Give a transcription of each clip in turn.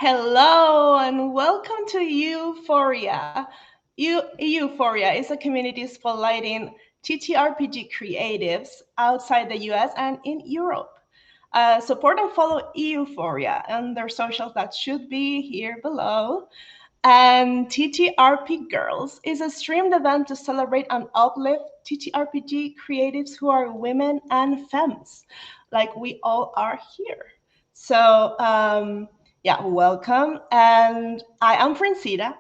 Hello and welcome to Euphoria. Euphoria is a community spotlighting TTRPG creatives outside the US and in Europe. Support and follow Euphoria and their socials that should be here below. And TTRP Girls is a streamed event to celebrate and uplift TTRPG creatives who are women and femmes, like we all are here. So, welcome. And I am Francida,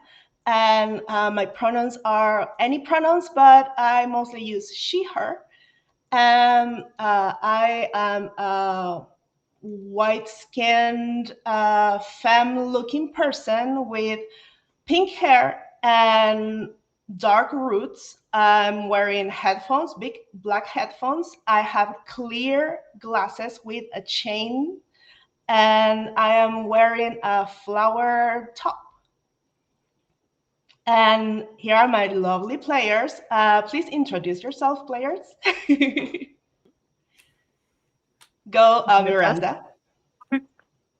and my pronouns are any pronouns, but I mostly use she, her. And I am a white skinned, femme looking person with pink hair and dark roots. I'm wearing headphones, big black headphones. I have clear glasses with a chain, and I am wearing a flower top. And here are my lovely players. Please introduce yourself, players. Go, Miranda.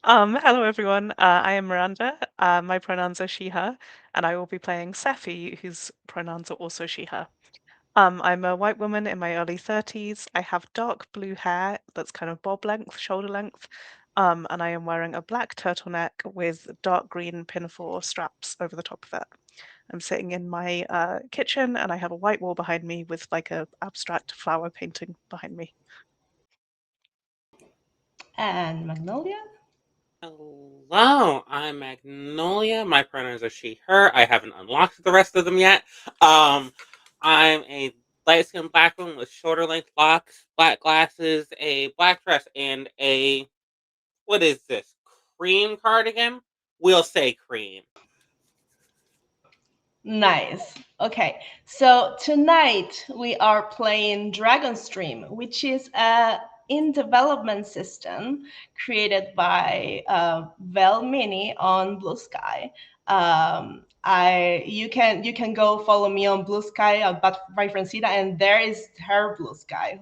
Hello everyone. I am Miranda. My pronouns are she, her, and I will be playing Sephi, whose pronouns are also she, her. I'm a white woman in my early 30s. I have dark blue hair that's kind of bob length, shoulder length, and I am wearing a black turtleneck with dark green pinafore straps over the top of it. I'm sitting in my kitchen, and I have a white wall behind me with like a abstract flower painting behind me. And Magnolia. Hello, I'm Magnolia. My pronouns are she, her. I haven't unlocked the rest of them yet. I'm a light skinned black woman with shorter length locks, black glasses, a black dress, and a what is this? Cream cardigan? We'll say cream. Nice. Okay, so tonight we are playing Dragonstream, which is a in development system created by Vel Mini on Blue Sky. You can go follow me on Blue Sky but by Francida, and there is her Blue Sky.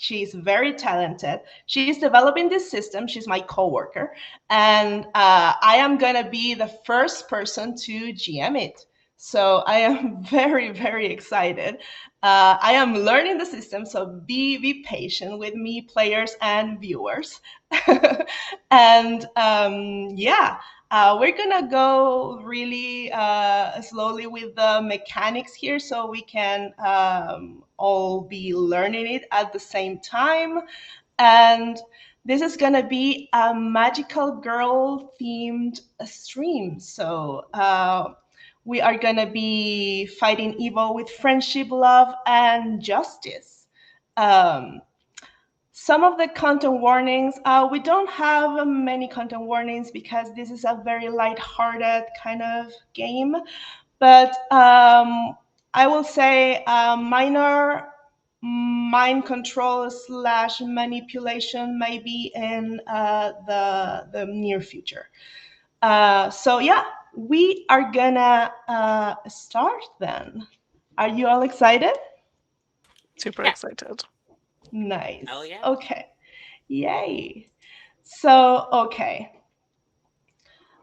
She's very talented. She's developing this system. She's my coworker, and I am gonna be the first person to GM it. So I am very, very excited. I am learning the system, so be patient with me, players and viewers. And we're gonna go really slowly with the mechanics here, so we can all be learning it at the same time. And this is gonna be a magical girl themed stream. So we are going to be fighting evil with friendship, love, and justice. Um, some of the content warnings, we don't have many content warnings because this is a very light-hearted kind of game. But I will say minor mind control / manipulation may be in the near future. We are gonna start then. Are you all excited? Super Yeah. excited. Nice. Hell yeah. Okay. Yay. So, okay.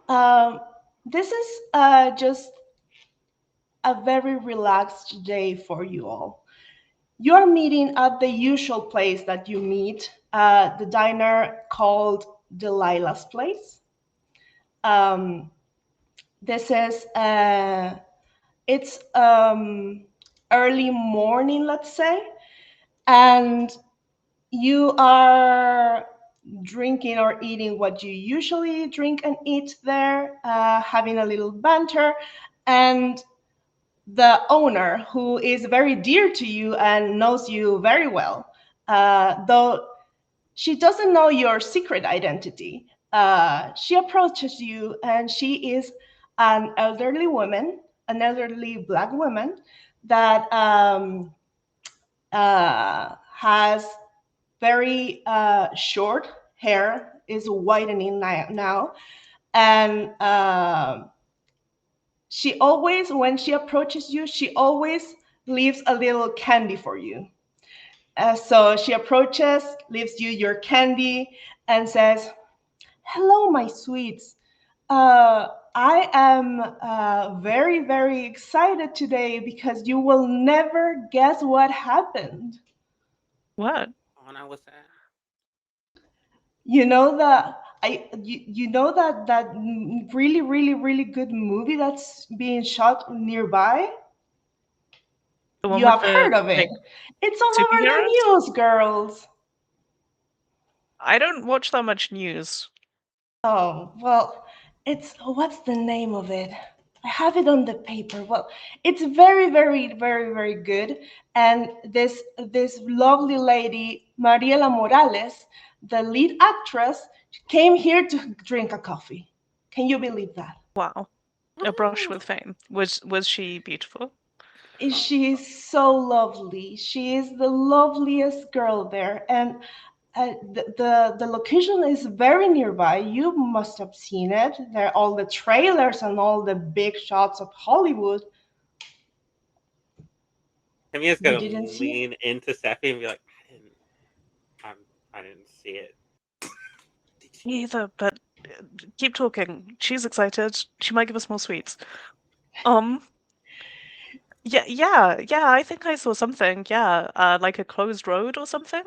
Um, this is just a very relaxed day for you all. You're meeting at the usual place that you meet, the diner called Delilah's Place. Um, this is it's early morning, let's say, and you are drinking or eating what you usually drink and eat there, having a little banter, and the owner, who is very dear to you and knows you very well, though she doesn't know your secret identity. She approaches you, and she is an elderly woman, an elderly Black woman that has very short hair, is whitening now, and she always, when she approaches you, she always leaves a little candy for you. So she approaches, leaves you your candy, and says, "Hello, my sweets. I am very, very excited today because you will never guess what happened. What? Oh, and I was sad. You know that you know that really, really, really good movie that's being shot nearby. The one You with have the heard of it. like It's all over the superheroes? news, girls. I don't watch that much news. Oh, well, it's what's the name of it? I have it on the paper. Well, it's very, very, very, very good. And this lovely lady, Mariela Morales, the lead actress, came here to drink a coffee. Can you believe that? Wow. A brush with fame. Was she beautiful? She is so lovely. She is the loveliest girl there, and the location is very nearby. You must have seen it. There are all the trailers and all the big shots of Hollywood. Tamia's You gonna didn't see it? lean into Seppi and be like, I'm, I didn't see it. Did you? Me either, but keep talking. She's excited. She might give us more sweets. Um, yeah, I think I saw something. Yeah, like a closed road or something.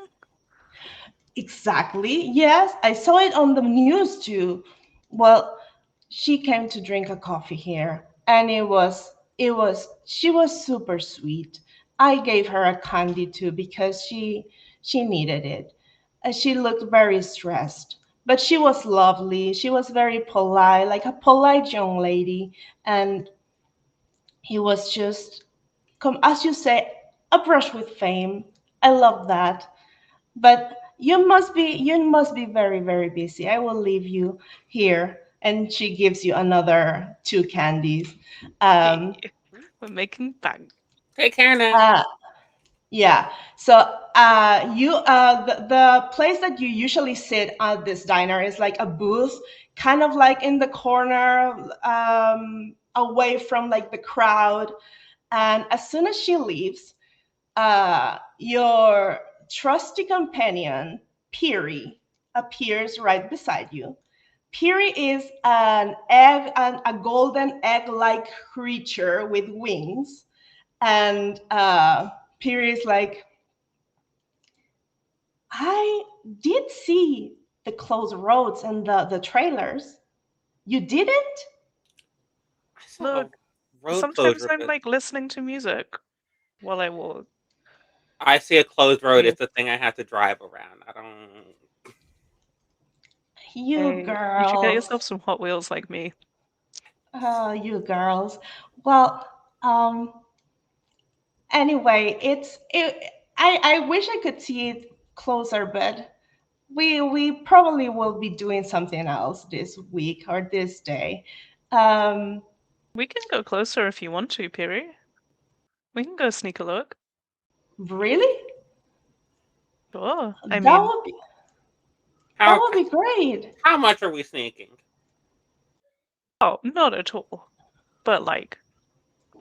Exactly. Yes, I saw it on the news too. Well, she came to drink a coffee here, and it was she was super sweet. I gave her a candy too because she needed it. She looked very stressed, but she was lovely. She was very polite, like a polite young lady, and he was just come as you say, a brush with fame. I love that. But you must be very, very busy. I will leave you here. And she gives you another two candies. Um, We're making bank. Take care now. uh, yeah. So the place that you usually sit at this diner is like a booth, kind of like in the corner, away from like the crowd. And as soon as she leaves, your trusty companion, Peary, appears right beside you. Peary is a golden egg-like creature with wings, and Peary is like, I did see the closed roads and the trailers. You didn't? I saw a Look, road sometimes closure, I'm but like listening to music while I walk. I see a closed road. Hey, It's a thing I have to drive around. I don't. You hey, you should get girls. yourself some Hot Wheels like me. Oh, you girls. Well, um, anyway, I wish I could see it closer, but we probably will be doing something else this week or this day. Um, We can go closer if you want to, Piri. We can go sneak a look. really? Sure. I That mean, would be that How would be great. how much are we sneaking? oh, not at all. But like,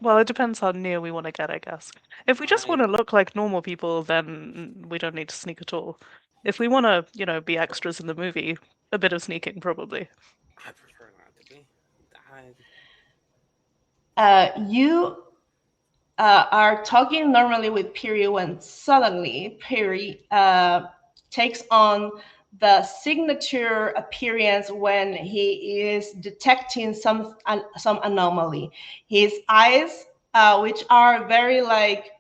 well, it depends how near we want to get, I guess. If we just I want to look like normal people, then we don't need to sneak at all. If we want to, be extras in the movie, a bit of sneaking probably. I prefer not to be. I, You are talking normally with Piri when suddenly Piri takes on the signature appearance when he is detecting some anomaly. His eyes, which are very like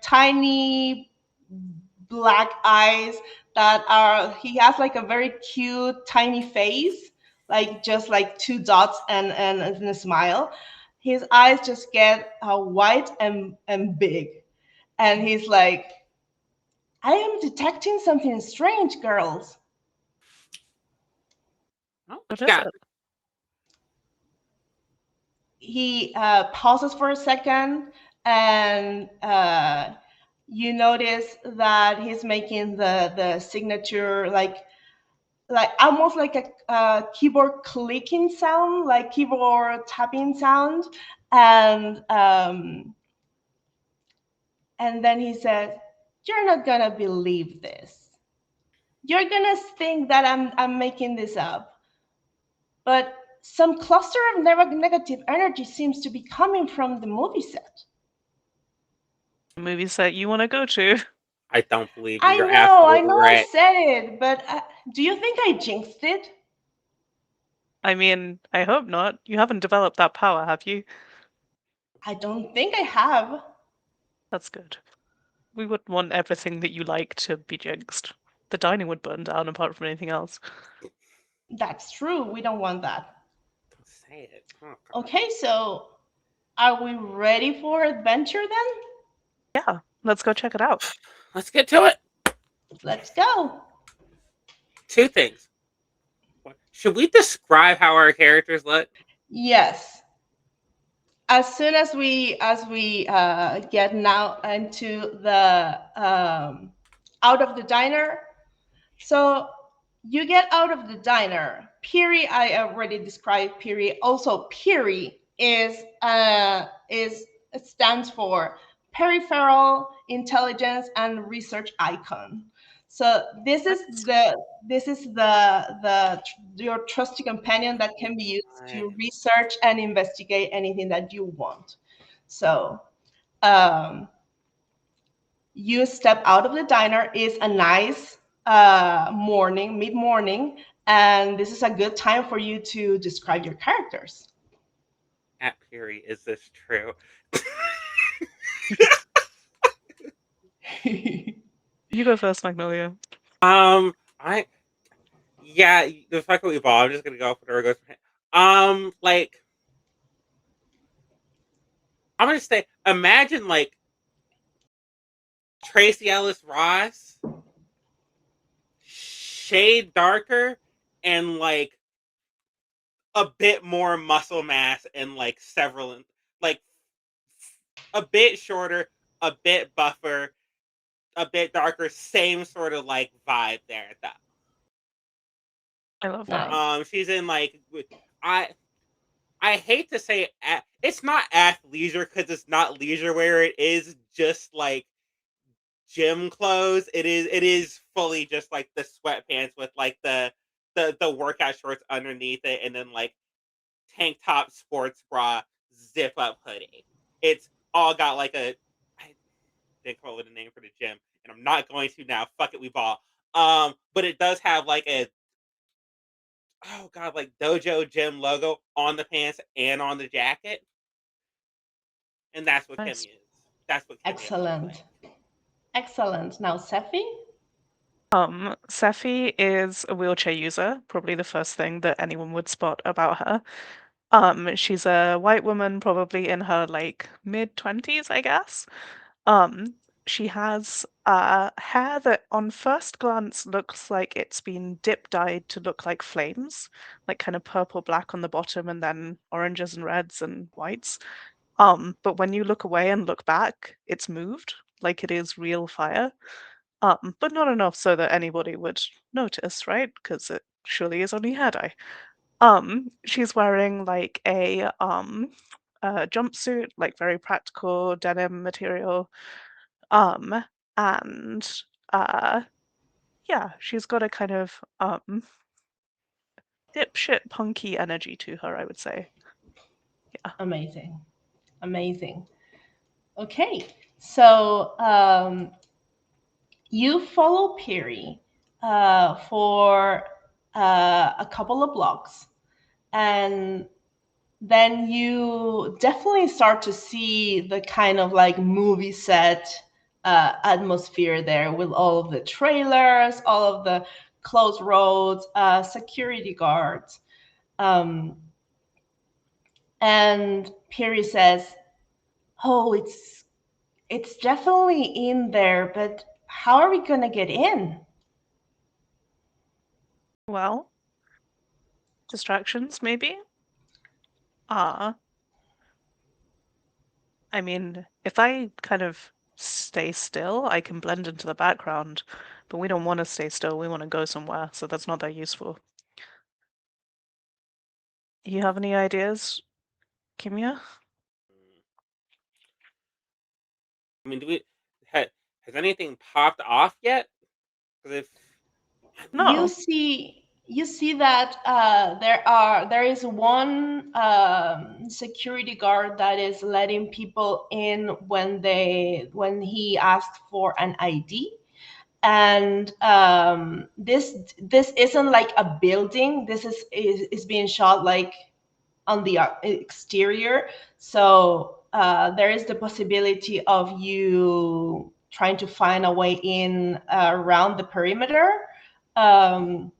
tiny black eyes that are he has like a very cute tiny face, like just like two dots and a smile. His eyes just get white and big, and he's like, I am detecting something strange, girls. oh, what What you is got? it? He pauses for a second, and you notice that he's making the signature like almost like a keyboard clicking sound, like keyboard tapping sound, and and then he says, "You're not gonna believe this. You're gonna think that I'm making this up. but some cluster of negative energy seems to be coming from the movie set. Movie set you want to go to? I don't believe you. I You're know, I absolutely know I right. said it, but do you think I jinxed it? I mean, I hope not. You haven't developed that power, have you? I don't think I have. That's good. We wouldn't want everything that you like to be jinxed. The dining would burn down apart from anything else. That's true. We don't want that. Don't say it. Oh God. Okay, so are we ready for adventure then? Yeah, let's go check it out. Let's get to it. Let's go. Two things. Should we describe how our characters look? Yes. As soon as we get now into the out of the diner, so you get out of the diner. Piri, I already described Piri. Also, Piri is it stands for peripheral intelligence and research icon. So this is the your trusty companion that can be used to Nice. research and investigate anything that you want. So um, you step out of the diner. Is a nice morning, mid morning, and this is a good time for you to describe your characters. At Piri, is this true? You go first, Magnolia. I yeah, the fact that we evolve, I'm just gonna go for the goes. Like I'm gonna say, imagine like Tracy Ellis Ross, shade darker, and like a bit more muscle mass, and like several, like a bit shorter, a bit buffer, a bit darker, same sort of like vibe there. I love that. Nice. She's in like I I hate to say it's not athleisure because it's not leisure wear. It is just like gym clothes. It is fully just like the sweatpants with like the workout shorts underneath it, and then like tank top, sports bra, zip up hoodie. It's all got like I didn't come up with a name for the gym, and I'm not going to now. Fuck it, we bought. But it does have like a, oh god, like dojo gym logo on the pants and on the jacket, and that's what Nice. Kimmy is. That's what Kimmy looks like. Excellent. Excellent. Now, Sephi? Sephi is a wheelchair user, probably the first thing that anyone would spot about her. She's a white woman, probably in her like mid-20s, I guess. Um, she has hair that on first glance looks like it's been dip dyed to look like flames, like kind of purple black on the bottom and then oranges and reds and whites. But when you look away and look back, it's moved, like it is real fire. But not enough so that anybody would notice, right? Because it surely is only hair dye. She's wearing like a jumpsuit, like very practical denim material. Um, and uh, yeah, she's got a kind of dipshit punky energy to her, I would say. Yeah. Amazing. Amazing. Okay. So you follow Piri for a couple of blocks, and then you definitely start to see the kind of like movie set atmosphere there with all of the trailers, all of the closed roads, security guards. Um, and Piri says, "Oh, it's definitely in there, but how are we gonna get in?" Well, distractions maybe? Ah, I mean, if I kind of stay still, I can blend into the background, but we don't want to stay still, we want to go somewhere, so that's not that useful. You have any ideas, Kimia? Mm. I mean, do we has anything popped off yet? Because if You No. see, you see that there is one security guard that is letting people in when he asked for an ID. And this isn't like a building. This is being shot like on the exterior. So there is the possibility of you trying to find a way in around the perimeter. um,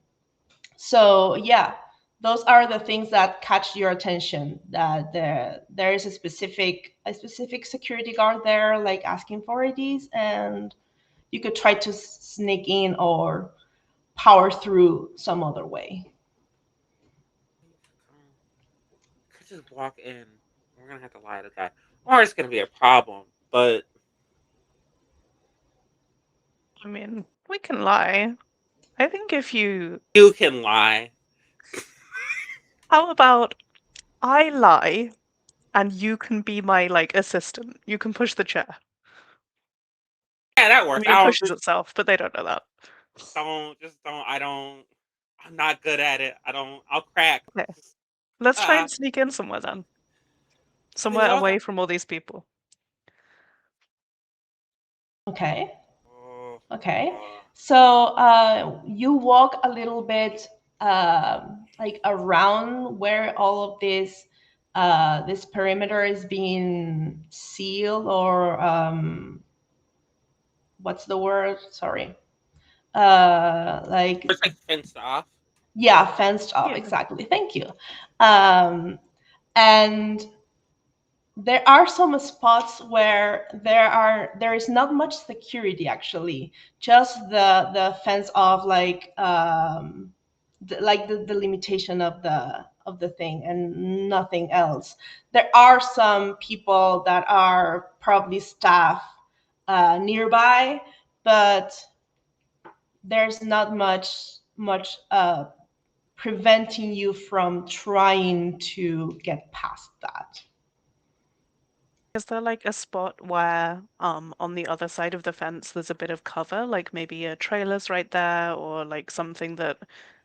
so yeah, those are the things that catch your attention, that there is a specific security guard there like asking for IDs, and you could try to sneak in or power through some other way. Could just walk in. We're gonna have to lie to that, or it's gonna be a problem. But I mean, we can lie. I think if you. you can lie. How about I lie and you can be my, like, assistant? You can push the chair. Yeah, that I works. mean, it I'll pushes itself, but they don't know that. just don't. I don't. I'm not good at it. I don't. I'll crack. Okay. Just, Let's try uh, and sneak in somewhere then. I mean, Somewhere away from all these people. Okay. Oh, Okay. uh, So you walk a little bit like around where all of this perimeter is being sealed, or what's the word? Sorry. Like, it's like fenced off. yeah, fenced off. Yeah. Exactly. Thank you. Um, and there are some spots where there is not much security, actually, just the fence of like the limitation of the thing and nothing else. There are some people that are probably staff nearby, but there's not much preventing you from trying to get past that. Is there like a spot where on the other side of the fence there's a bit of cover, like maybe a trailer's right there, or like something that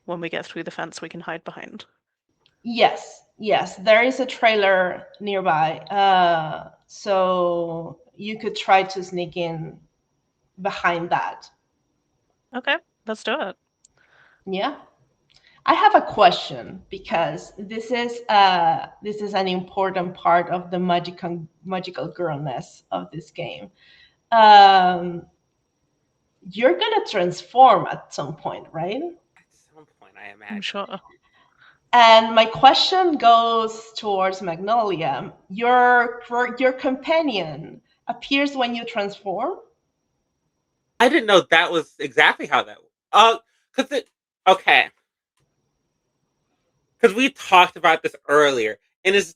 when we get through the fence we can hide behind? Yes, there is a trailer nearby. So you could try to sneak in behind that. Okay, let's do it. Yeah. I have a question, because this is an important part of the magical girlness of this game. Um, you're gonna transform at some point, right? At some point, I I'm imagine. sure. And my question goes towards Magnolia. Your companion appears when you transform? I didn't know that was exactly how that. Cause it. Okay, because we talked about this earlier, and is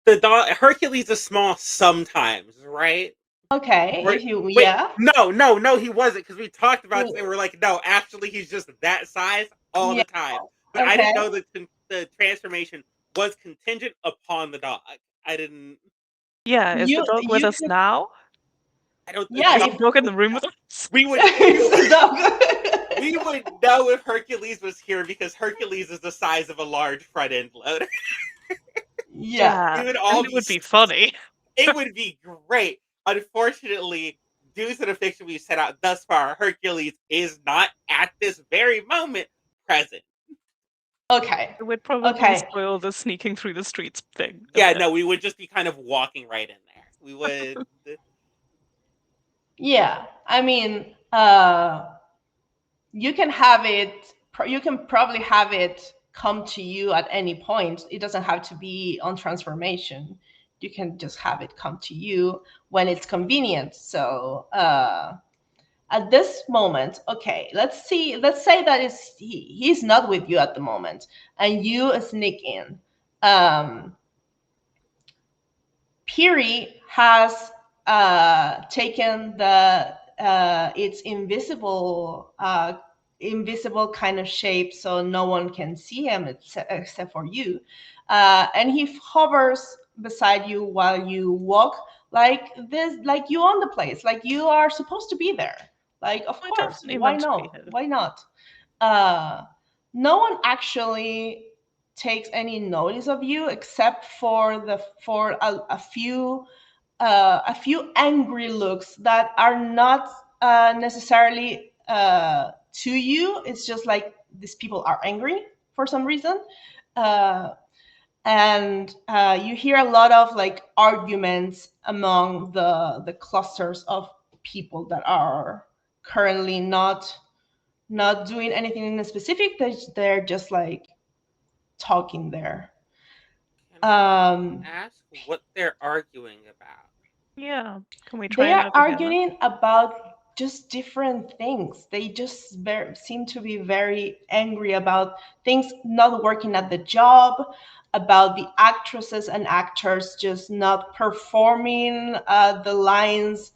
the dog Hercules is small sometimes, right? Okay, Wait, if you wait, yeah. no, he wasn't, because we talked about this and Mm, we're like, no, actually, he's just that size all yeah. the time. But I Okay. didn't know that the transformation was contingent upon the dog. I didn't. Yeah, is the You dog with you us could now? I don't. yeah, Is the if dog in the room with us? We would. it's the We dog. would know if Hercules was here, because Hercules is the size of a large front end loader. Yeah. Yeah, We would and all it be. would be funny. It would be great. Unfortunately, due to the fiction we've set out thus far, Hercules is not at this very moment present. Okay. It would probably Okay. spoil the sneaking through the streets thing a Yeah, bit. no, we would just be kind of walking right in there. We would. Yeah. I mean, you can you can probably have it come to you at any point. It doesn't have to be on transformation. You can just have it come to you when it's convenient. So at this moment, okay, let's say that he's not with you at the moment, and you sneak in. Piri has taken the its invisible kind of shape, so no one can see him except for you, and he hovers beside you while you walk, like this, like you own the place, like you are supposed to be there. Like, of We're course, definitely meant to be here. why not? uh, no one actually takes any notice of you except for a few angry looks that are not necessarily to you. It's just like these people are angry for some reason. Uh, and you hear a lot of like arguments among the clusters of people that are currently not doing anything in specific. They're just like talking there. Can I Um, ask what they're arguing about? Yeah. Can we try they and are overhear that? arguing about just different things. They just seem to be very angry about things not working at the job, about the actresses and actors just not performing the lines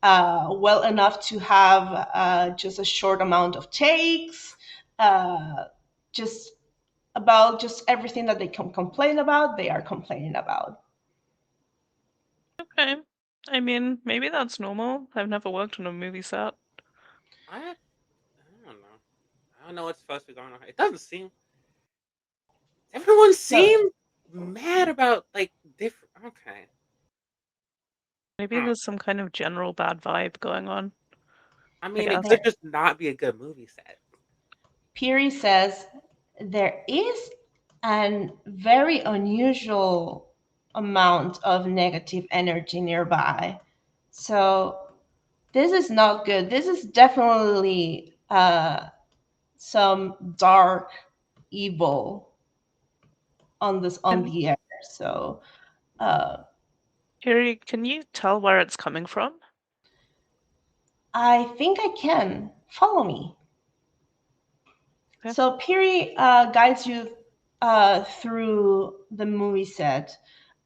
well enough to have just a short amount of takes. Just about just everything that they can complain about, they are complaining about. Okay. I mean, maybe that's normal. I've never worked on a movie set. I don't know. I don't know what's supposed to be going on. It doesn't seem. Everyone So seemed mad about like different. Okay. Maybe Hmm. there's some kind of general bad vibe going on, I I mean, it guess. could there, just not be a good movie set. Piri says there is an very unusual amount of negative energy nearby. So this is not good. This is definitely some dark evil on And the air. So uh, Kiri, can you tell where it's coming from? I think I can follow me. Okay. So Piri guides you through the movie set.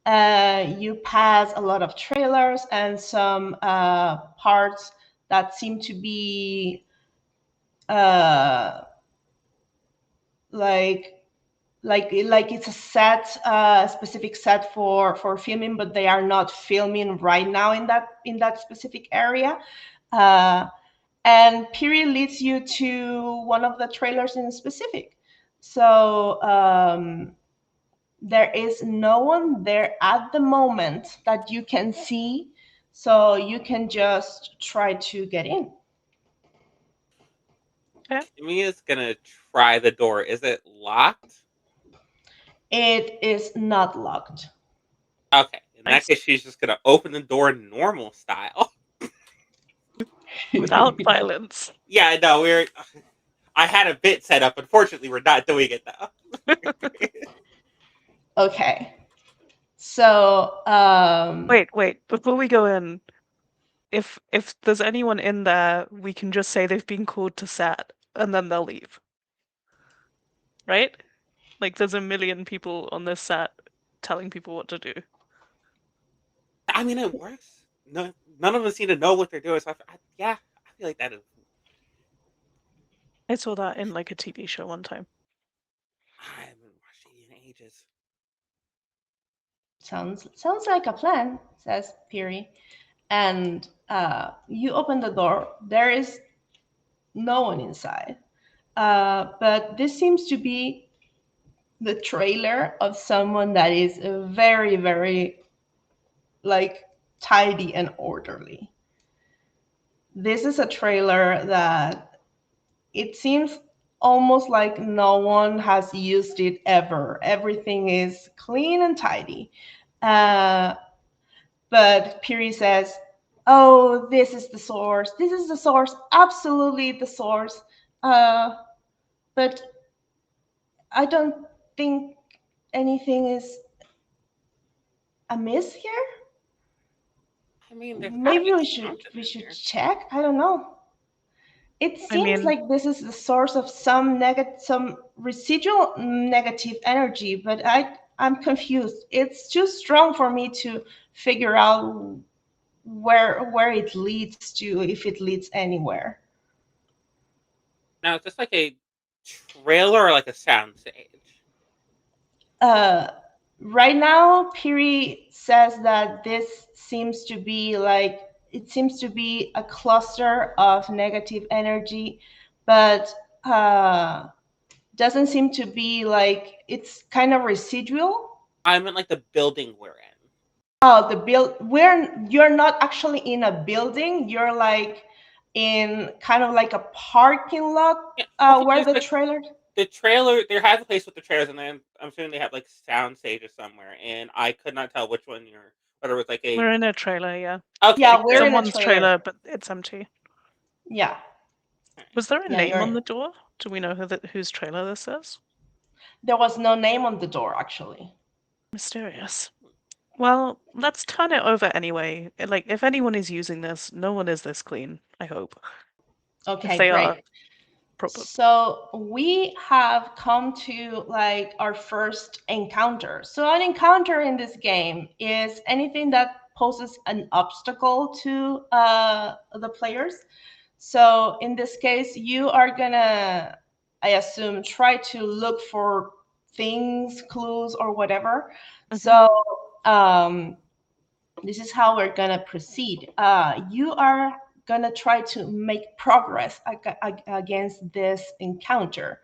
You pass a lot of trailers and some parts that seem to be uh, like like it's a set, specific set for filming, but they are not filming right now in that specific area. Uh, and Piri leads you to one of the trailers in specific. So there is no one there at the moment that you can see, so you can just try to get in. Okay. Kimia's gonna try the door. Is it locked? It is not locked. Okay. In that Nice. case, she's just gonna open the door normal style. Without violence. Yeah, no, we're. I had a bit set up. Unfortunately, we're not doing it though. Okay. So Wait. Before we go in, if there's anyone in there, we can just say they've been called to set, and then they'll leave. Right? Like there's a million people on this set telling people what to do. I mean, it works. No, none of us seem to know what they're doing. So yeah, I feel like that is. I saw that in like a TV show one time. I haven't watched it in ages. sounds like a plan, says Piri. And you open the door. There is no one inside. But this seems to be the trailer of someone that is very, very like tidy and orderly. This is a trailer that it seems almost like no one has used it ever. Everything is clean and tidy. Uh, but Piri says, "Oh, this is the source. This is the source. Absolutely the source." Uh, but I don't think anything is amiss here. I mean, there's got to Maybe be something we in should here. check. I don't know. It I seems mean, like this is the source of some residual negative energy, but I'm confused. It's too strong for me to figure out where it leads to, if it leads anywhere. Now, is this like a trailer or like a sound stage? Uh, right now, Piri says that this seems to be like it seems to be a cluster of negative energy, but doesn't seem to be like, it's kind of residual. I meant like the building we're in. Oh, the build, where you're not actually in a building, you're like in kind of like a parking lot, Yeah, okay, where there's the like trailer. the trailer. There has a place with the trailers, and then I'm assuming they have like sound stages somewhere. And I could not tell which one you're. Whether it was like a We're in a trailer, yeah. okay Yeah, we're trailer. in a Someone's trailer. trailer, but it's empty. Yeah, Was there a yeah, name on you're. the door? Do we know whose trailer this is? There was no name on the door actually. Mysterious. Well, let's turn it over anyway. Like, if anyone is using this, no one is this clean, I hope. If Okay, they great. are, proper. So we have come to like our first encounter. So an encounter in this game is anything that poses an obstacle to the players. So in this case, you are gonna, I assume, try to look for things, clues, or whatever. So um, this is how we're gonna proceed. You are gonna try to make progress against this encounter,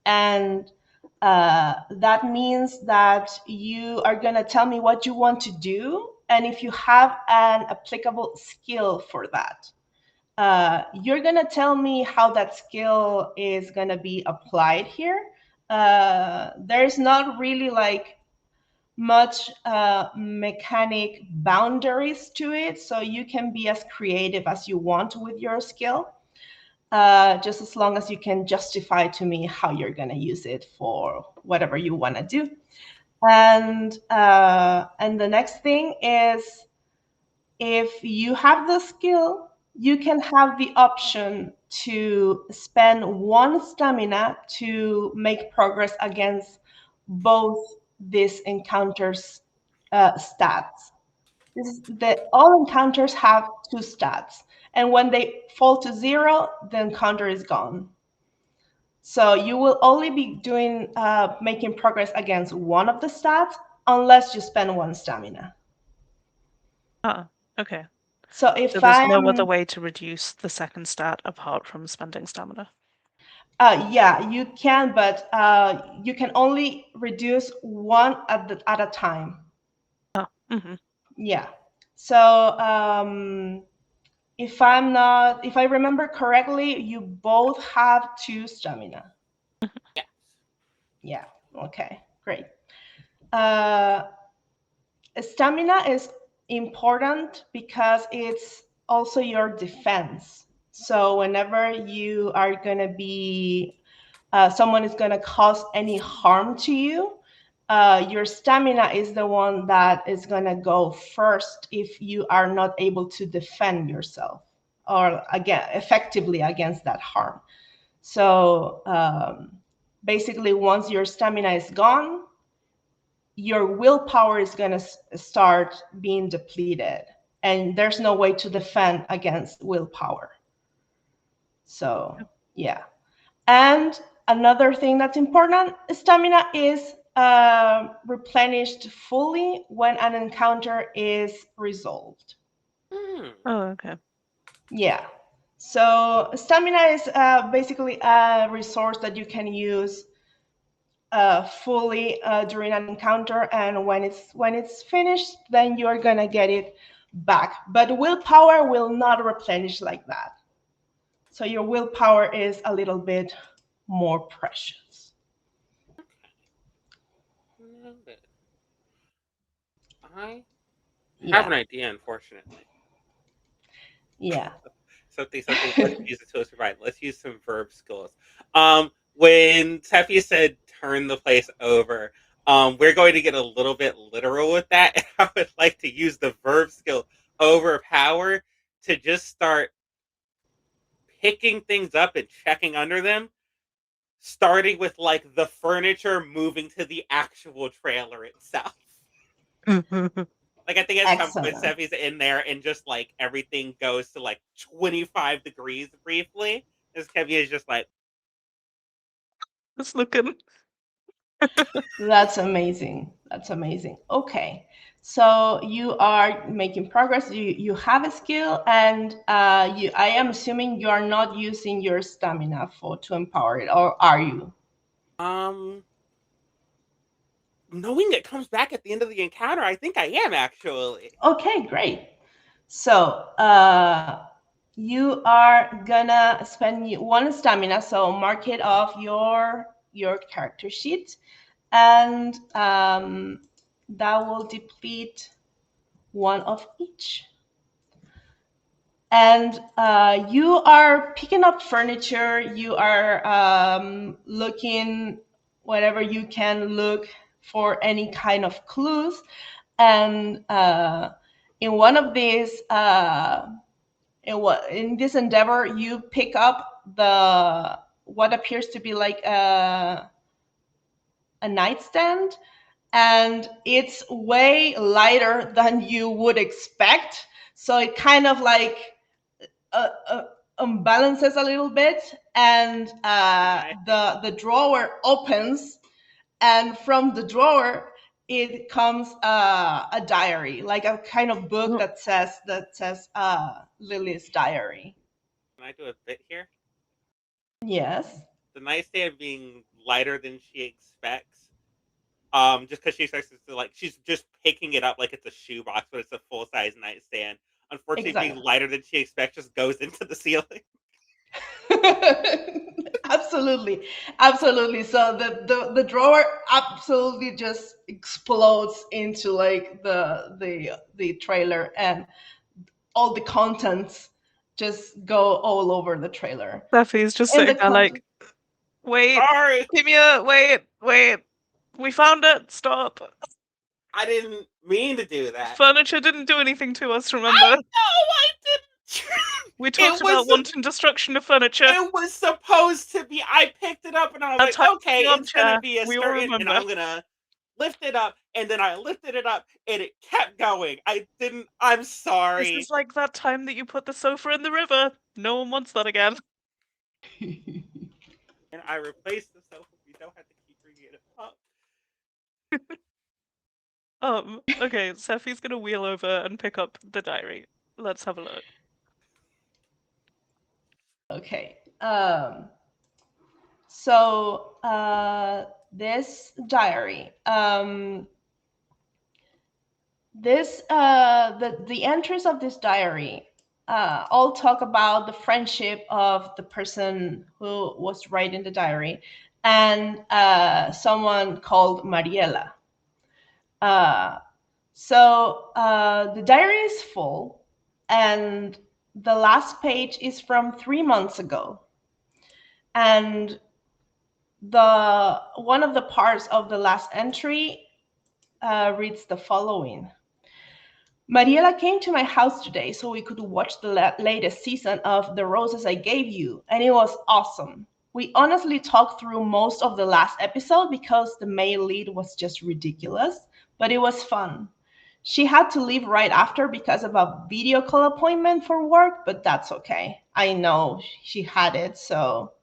and that means that you are gonna tell me what you want to do, and if you have an applicable skill for that. You're gonna tell me how that skill is gonna be applied here. There's not really like much mechanic boundaries to it, so you can be as creative as you want with your skill, just as long as you can justify to me how you're going to use it for whatever you want to do. And the next thing is, if you have the skill, you can have the option to spend one stamina to make progress against both these encounters stats. All encounters have two stats, and when they fall to zero, the encounter is gone. So you will only be doing making progress against one of the stats unless you spend one stamina. Ah, okay. So So if there's no other I'm way to reduce the second stat apart from spending stamina. yeah, you can, but you can only reduce one at a time. Oh, Yeah. So if I remember correctly, you both have two stamina. Yes. Yeah. Okay. Great. Uh, Stamina is important because it's also your defense. So whenever you are gonna be, someone is gonna cause any harm to you, your stamina is the one that is gonna go first if you are not able to defend yourself or again effectively against that harm. So basically, once your stamina is gone, your willpower is going to start being depleted, and there's no way to defend against willpower. So yeah. And another thing that's important, stamina is replenished fully when an encounter is resolved. Hmm. Oh, okay. Yeah. So stamina is basically a resource that you can use fully during an encounter, and when it's finished, then you're gonna get it back. But willpower will not replenish like that. So your willpower is a little bit more precious. Noted. I have Yeah, an idea, unfortunately. yeah. Something. Let's use it to its right. Let's use some verb skills. When Tefi said turn the place over, we're going to get a little bit literal with that. And I would like to use the verb skill overpower to just start picking things up and checking under them, starting with like the furniture moving to the actual trailer itself. Like I think at some point Excellent. Seffi's in there and just like everything goes to like 25 degrees briefly. As Kevin is just like, It's looking. That's amazing. That's amazing. Okay. So you are making progress. You have a skill, and I am assuming you are not using your stamina for to empower it, or are you? Knowing it comes back at the end of the encounter, I think I am actually. Okay, great. So, you are gonna spend one stamina, so mark it off your character sheet, and that will deplete one of each. And you are picking up furniture. You are looking whatever you can look for any kind of clues. And in one of these, in this endeavor, you pick up the what appears to be like a nightstand, and it's way lighter than you would expect. So it kind of like uh, uh, unbalances a little bit, and the drawer opens, and from the drawer it comes a diary, like a kind of book that says Lily's diary. Can I do a bit here? Yes. The nightstand being lighter than she expects. Just because she starts to like she's just picking it up like it's a shoebox, but it's a full size nightstand. Unfortunately, being Exactly. lighter than she expects just goes into the ceiling. Absolutely, absolutely. So the drawer absolutely just explodes into like the trailer, and all the contents just go all over the trailer. Steffi's just And the sitting there content, like, wait, Sorry, Kimia, wait. We found it. Stop. I didn't mean to do that. Furniture didn't do anything to us, I remember? know I didn't. We It talked about was wanting destruction of furniture. it was supposed to be. I picked it up and I was That like, time okay, in the it's gonna armchair, be a we all certain, and remember. I'm gonna lift it up, and then I lifted it up, and it kept going. I didn't. I'm This sorry. is like that time that you put the sofa in the river. No one wants that again. And I replaced the sofa. We don't have to keep bringing it up. Okay, Seffi's gonna wheel over and pick up the diary. Let's have a look. okay. So this diary, the entries of this diary all talk about the friendship of the person who was writing the diary and someone called Mariela. Uh, so the diary is full, and the last page is from 3 months ago. And the one of the parts of the last entry reads the following. Mariela came to my house today so we could watch the latest season of The Roses I Gave You, and it was awesome. We honestly talked through most of the last episode because the male lead was just ridiculous, but it was fun. She had to leave right after because of a video call appointment for work, but that's okay. I know she had it, so.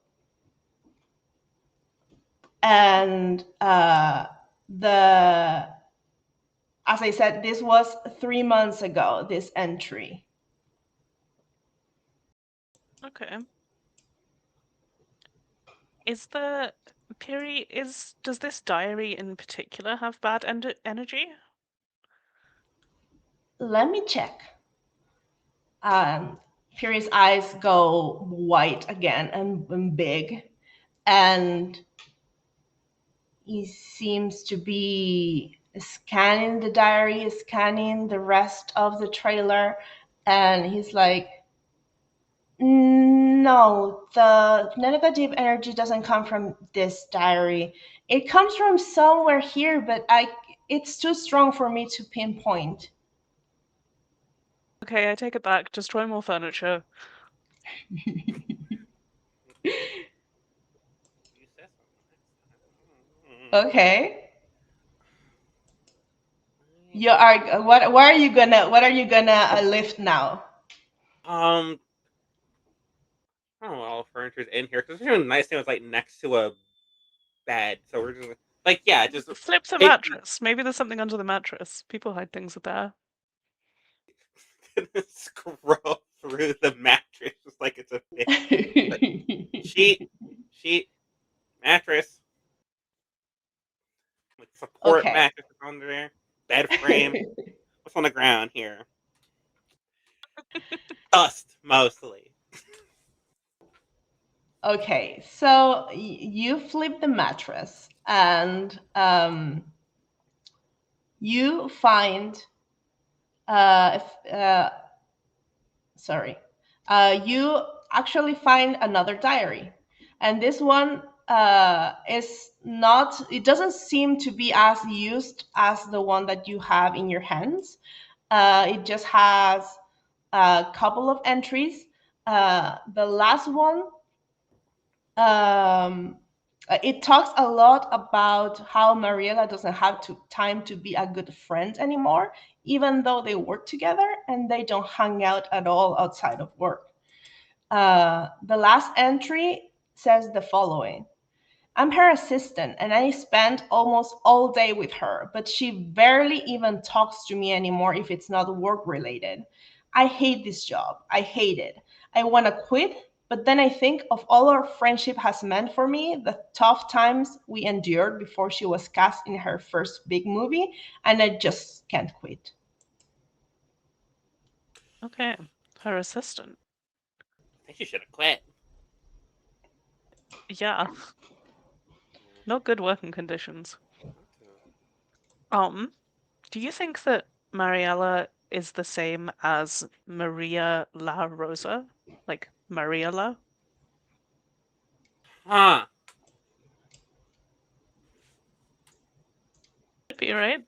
And the as I said, this was 3 months ago, this entry. Okay. Is the does this diary in particular have bad energy? Let me check. Fury's eyes go white again and big, and he seems to be scanning the diary, scanning the rest of the trailer, and he's like, no, the negative energy doesn't come from this diary. It comes from somewhere here, but it's too strong for me to pinpoint. Okay, I take it back. Destroy more furniture. You said something. Okay. You are what are you gonna lift now? I don't know what all the furniture's in here because the nightstand was like next to a bed, so we're just like, yeah, just Flip the pick. mattress. Maybe there's something under the mattress. People hide things there. Scroll through the mattress just like it's a fish. Sheet, sheet, mattress. Support Okay. mattress is under there. Bed frame. What's on the ground here? Dust, mostly. Okay, so you flip the mattress and you find if, sorry, you actually find another diary, and this one is not. It doesn't seem to be as used as the one that you have in your hands. It just has a couple of entries. The last one, um, it talks a lot about how Mariela doesn't have time to be a good friend anymore, even though they work together and they don't hang out at all outside of work. The last entry says the following: I'm her assistant and I spend almost all day with her, but she barely even talks to me anymore if it's not work related. I hate this job. I hate it. I want to quit, but then I think of all our friendship has meant for me, the tough times we endured before she was cast in her first big movie, and I just can't quit. Okay. Her assistant. I think she should have quit. Yeah. Not good working conditions. Mm. Do you think that Mariella is the same as Maria La Rosa? Like Mariella? Huh. Could be, right?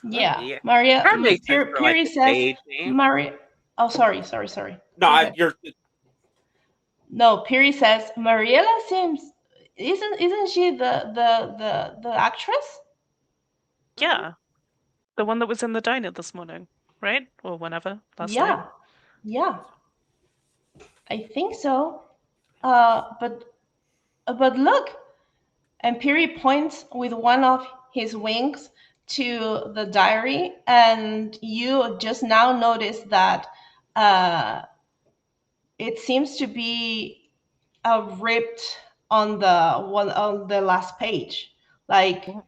It could Yeah, be. Maria, That makes sense for like Piri a says, stage name. Maria. Oh, sorry. No, Go ahead. you're No, Piri says Mariela seems isn't she the actress? mhm. Yeah. The one that was in the diner this morning, right? Or whenever, last night. Yeah, yeah, I think so. But look, and Piri points with one of his wings to the diary, and you just now notice that uh, it seems to be ripped on the last page, like Oh.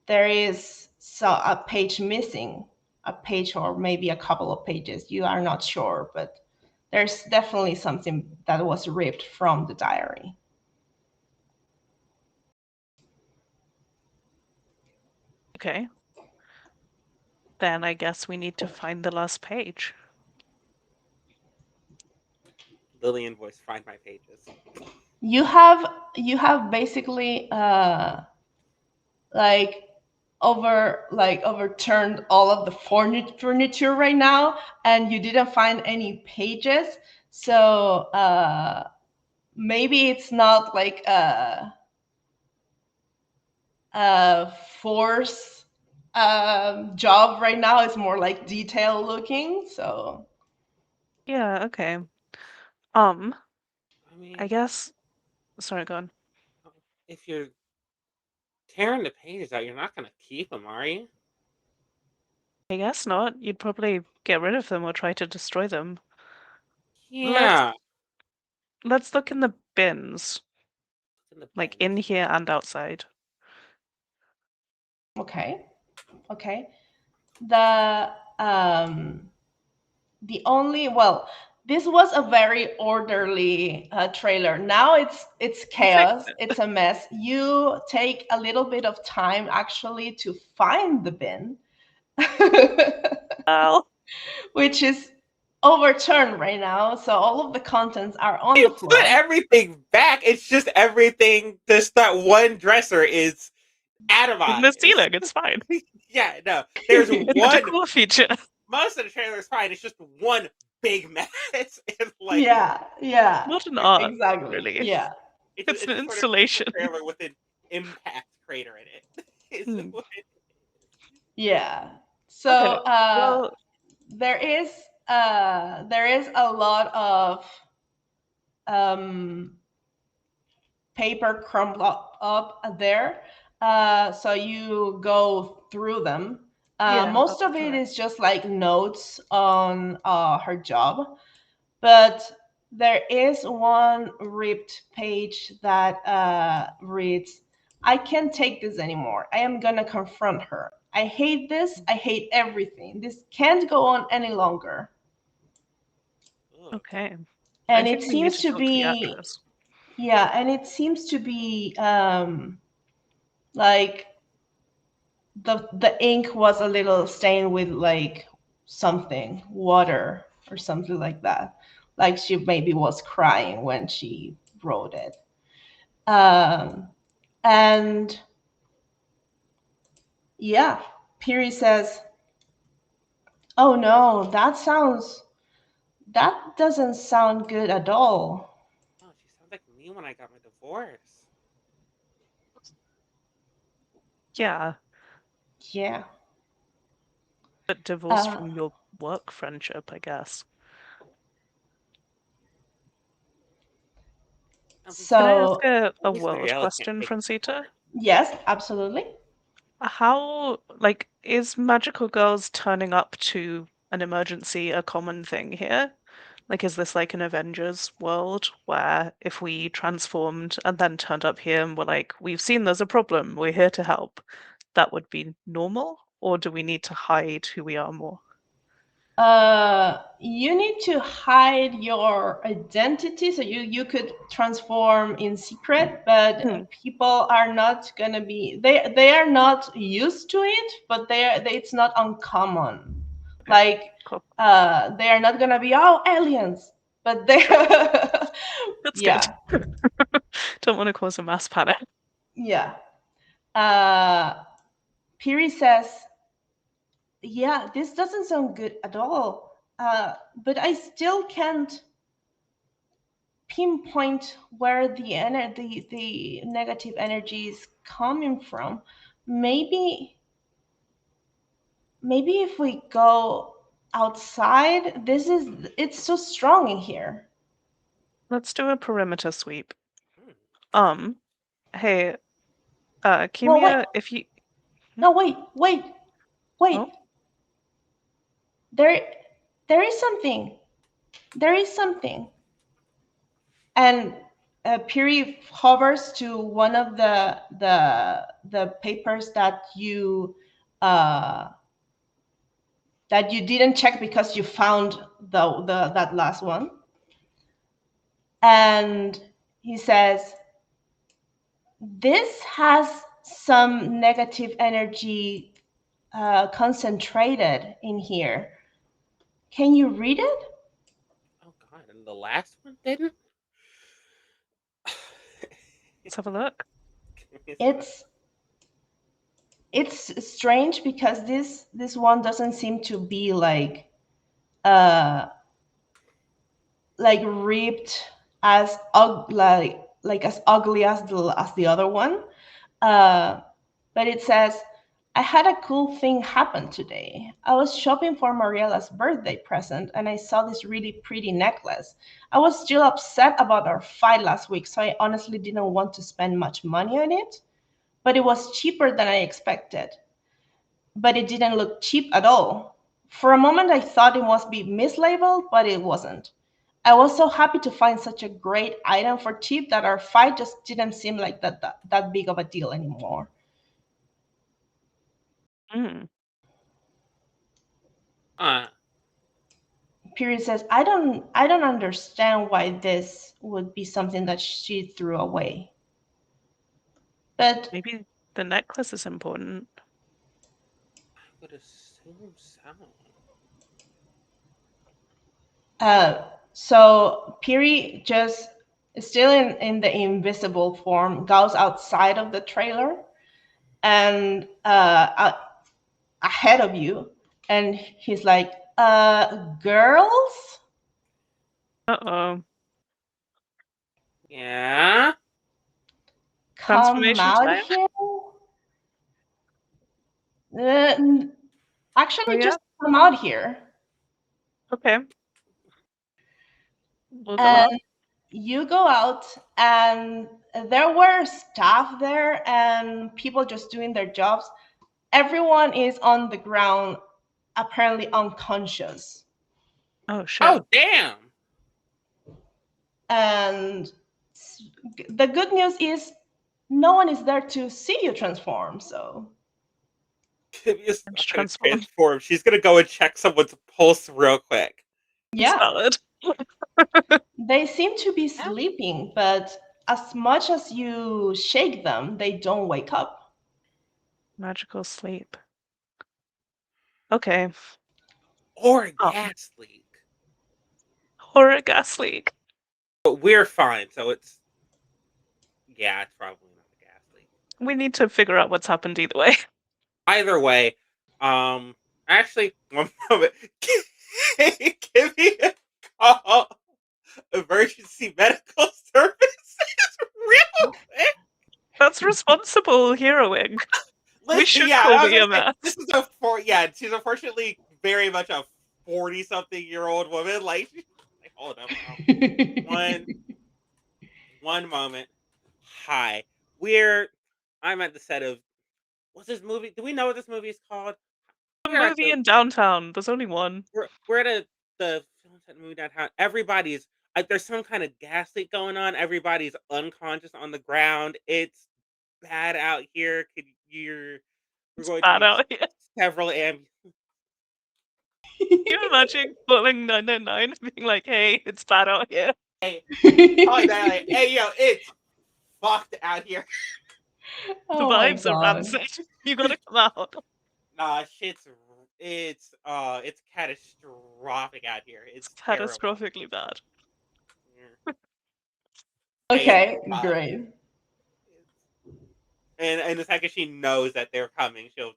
there is a page missing, a page or maybe a couple of pages. You are not sure, but there's definitely something that was ripped from the diary. Okay. Then I guess we need to find the last page. Lillian voice. Find my pages. You have basically like overturned all of the furniture right now, and you didn't find any pages. So maybe it's not like a force job right now. It's more like detail looking. So Yeah, okay. I I mean, guess. Sorry, go on. if you're tearing the pages out, you're not gonna keep them, are you? I guess not. You'd probably get rid of them or try to destroy them. Let's Yeah. let's look in the bins, In the like in bins. here and outside. okay, okay. The um the only well, this was a very orderly trailer. Now it's You fixed chaos. it. It's a mess. You take a little bit of time actually to find the bin, Well, which is overturned right now. So all of the contents are on the You put floor. everything back. It's just everything. Just that one dresser is in the atomized. ceiling, it's fine. Yeah, no. There's It's a one. decor feature. Most of the trailer is fine. It's just one big mess. And like Yeah, Not an art, exactly. really. Yeah. It's it's an just sort of a installation. trailer with an impact crater in it. Is Hmm. what it Yeah. So Okay. Well, there is a lot of um, paper crumpled up there. So you go through them. yeah, I'll Most go of through it it. is just like notes on her job, but there is one ripped page that reads, I can't take this anymore. I am gonna confront her. I hate this. I hate everything. This can't go on any longer. Ugh. Okay. I And it think we need seems to to talk to the be, actress. yeah, and it seems to be like the ink was a little stained with like something, water or something like that. Like she maybe was crying when she wrote it. Um, and yeah, Piri says, "Oh no, that doesn't sound good at all." Oh, she sounds like me when I got my divorce. Yeah, Yeah. but divorced Uh, from your work friendship, I guess. At least, Can I ask so a at least world Mariella can't question, take it Francita? apart. yes, absolutely. How, like, is magical girls turning up to an emergency a common thing here? Like, is this like an Avengers world where if we transformed and then turned up here and were like, we've seen there's a problem, we're here to help, that would be normal? Or do we need to hide who we are more? You need to hide your identity so you could transform in secret, Hmm, but people are not gonna be they are not used to it, but it's not uncommon. okay, Like cool. they are not gonna be oh aliens, but they That's good. yeah, Don't want to cause a mass panic. yeah. Uh, Piri says, yeah, this doesn't sound good at all. But I still can't pinpoint where the negative energy is coming from. Maybe maybe if we go outside, it's so strong in here. Let's do a perimeter sweep. Hmm. Um, hey, Well, wait, Kimia, if you... Hmm? no, wait. Oh, There there is something. There is something. And Piri hovers to one of the papers uh, that you didn't check because you found the that last one, and he says, "This has some negative energy concentrated in here. Can you read it?" Oh God, and the last one didn't. let's have a look. Give me a sec. It's it's strange because this one doesn't seem to be uh like ripped as like as ugly as the other one. Uh, but it says, "I had a cool thing happen today. I was shopping for Mariella's birthday present and I saw this really pretty necklace. I was still upset about our fight last week, so I honestly didn't want to spend much money on it, but it was cheaper than I expected. But it didn't look cheap at all. For a moment, I thought it must be mislabeled, but it wasn't. I was so happy to find such a great item for cheap that our fight just didn't seem like that big of a deal anymore." Mm, Uh, Period says, "I don't understand why this would be something that she threw away. But maybe the necklace is important. I would assume so. so Piri just still in the invisible form goes outside of the trailer and ahead of you, and he's like, girls, Uh-oh. Yeah. come Transformation out time? here. Uh, Oh, actually, yeah? just come out here." Okay. We'll go And out. you go out, and there were staff there and people just doing their jobs. Everyone is on the ground, apparently unconscious. Oh, shit. Oh damn. And the good news is no one is there to see you transform, so Kimmy's And not gonna transform. transform. She's gonna go and check someone's pulse real quick. It's yeah. valid. They seem to be sleeping, but as much as you shake them, they don't wake up. Magical sleep. Okay. Or a Oh, gas leak. horror gas leak. But we're fine, so it's it's probably not a gas leak. We need to figure out what's happened either way. Either way, actually, one moment. Give me a call. Emergency medical services real quick. That's responsible heroing. We should Yeah, call I was the gonna say EMS. this is she's unfortunately very much a 40-something-year-old woman. Like, hold up, one one moment. Hi, I'm at the set of what's this movie? Do we know what this movie is called? A We're at movie in downtown. There's only one. we're at the film set movie downtown. Everybody's like there's some kind of gas leak going on. Everybody's unconscious on the ground. It's bad out here. We're It's going to bad need out here. several ambulances. Can you imagine calling 999 and being like, hey, it's bad out here? Hey, calling that like, hey yo, it's fucked out here. The Oh my vibes are god. rancid. You gotta come out. Nah, it's catastrophic out here. It's It's terrible. catastrophically bad. Yeah. Okay, Hey, great. and the second she knows that they're coming, she'll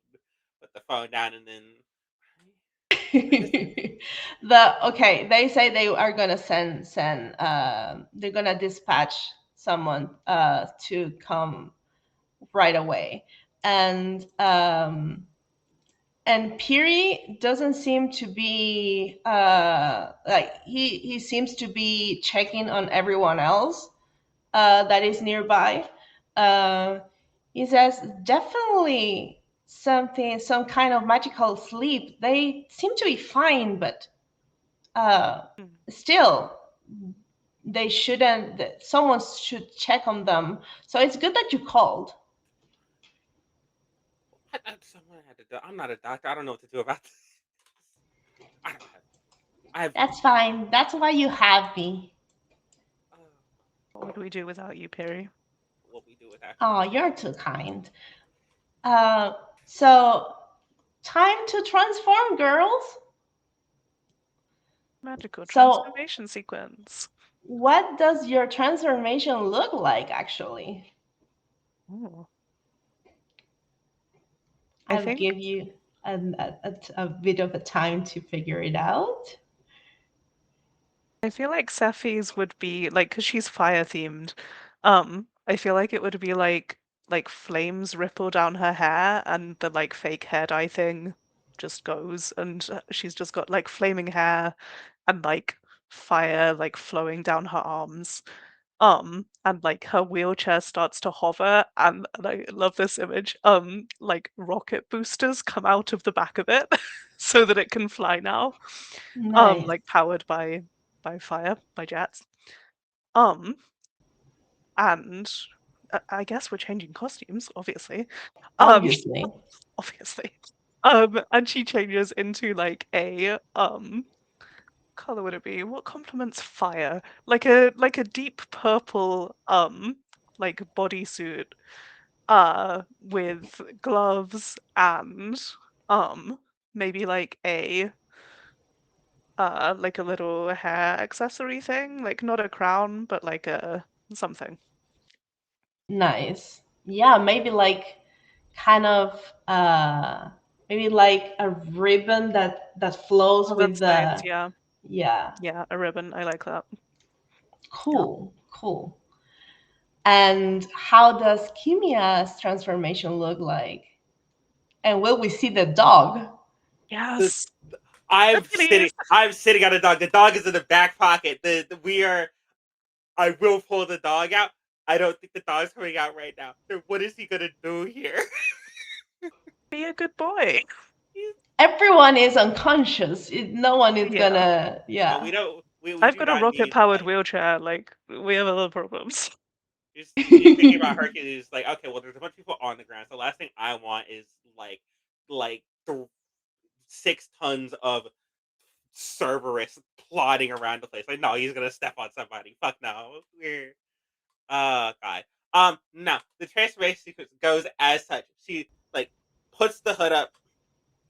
put the phone down and then They say they are gonna they're gonna dispatch someone to come right away. And Piri doesn't seem to be like he seems to be checking on everyone else that is nearby. Uh, he says definitely some kind of magical sleep. They seem to be fine, but still they shouldn't. Someone should check on them. So it's good that you called. someone had to do. I'm not a doctor. I don't know what to do about this. I don't have. I have. That's fine. That's why you have me. What would we do without you, Perry? What we do with that? Oh, you're too kind. So time to transform, girls. Magical So transformation sequence. what does your transformation look like, actually? Ooh. I'll give you a bit of a time to figure it out. I feel like Sephi's would be like, because she's fire themed. I feel like it would be like flames ripple down her hair, and the like fake hair dye thing just goes, and she's just got like flaming hair and like fire like flowing down her arms. And like her wheelchair starts to hover, and I love this image. Like rocket boosters come out of the back of it so that it can fly now. Nice. Like powered by fire, by jets. Um, and I guess we're changing costumes, obviously. Obviously. Obviously. And she changes into like a color would it be? What complements fire? Like a deep purple like bodysuit with gloves and maybe like a little hair accessory thing, like not a crown, but like a something. Nice. Yeah, maybe like kind of maybe like a ribbon that flows Oh, with that's nice. the Yeah. yeah. Yeah, a ribbon. I like that. Cool. Cool. And how does Kimia's transformation look like? And will we see the dog? Yes. I'm Please. sitting on a dog. The dog is in the back pocket. We are. I will pull the dog out. I don't think the dog's coming out right now. So what is he gonna do here? Be a good boy. Everyone is unconscious. No one is Yeah. gonna No, yeah. we don't. We I've do got a not need rocket-powered like. wheelchair, like, we have other problems. She's thinking about Hercules. Like, okay, well, there's a bunch of people on the ground. So the last thing I want is like 6 tons of Cerberus plodding around the place. Like, no, he's gonna step on somebody. Fuck no. Weird. God. No, the transformation sequence goes as such. She like puts the hood up,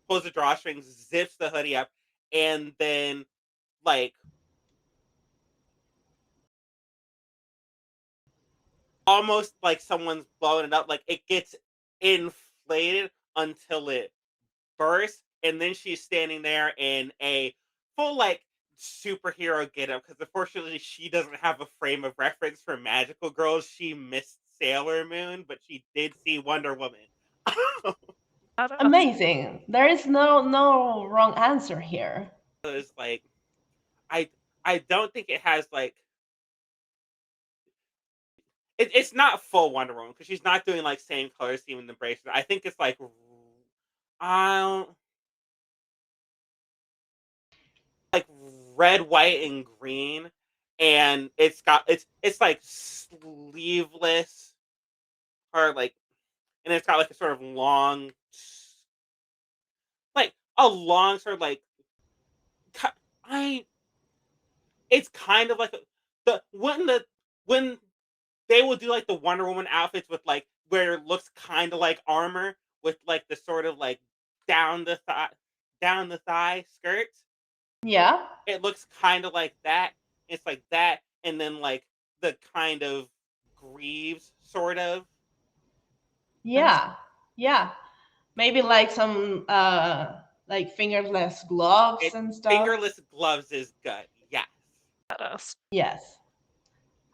pulls the drawstrings, zips the hoodie up, and then like almost like someone's blowing it up. Like it gets inflated until it bursts, and then she's standing there in a full like superhero getup because unfortunately she doesn't have a frame of reference for magical girls. She missed Sailor Moon, but she did see Wonder Woman. Amazing. There is no wrong answer here. It's like I I don't think it has like it's not full Wonder Woman because she's not doing like same color scheme in the bracelet. I think it's like um like red, white, and green, and it's like sleeveless or like, and it's got like a sort of long, like a long sort of like I. It's kind of like when they will do like the Wonder Woman outfits with like where it looks kind of like armor with like the sort of like down the thigh skirts. Yeah. It looks kind of like that. It's like that, and then like the kind of greaves, sort of. Yeah. Yeah. Maybe like some like fingerless gloves It and stuff. fingerless gloves is good. Yes, Badass. Yes.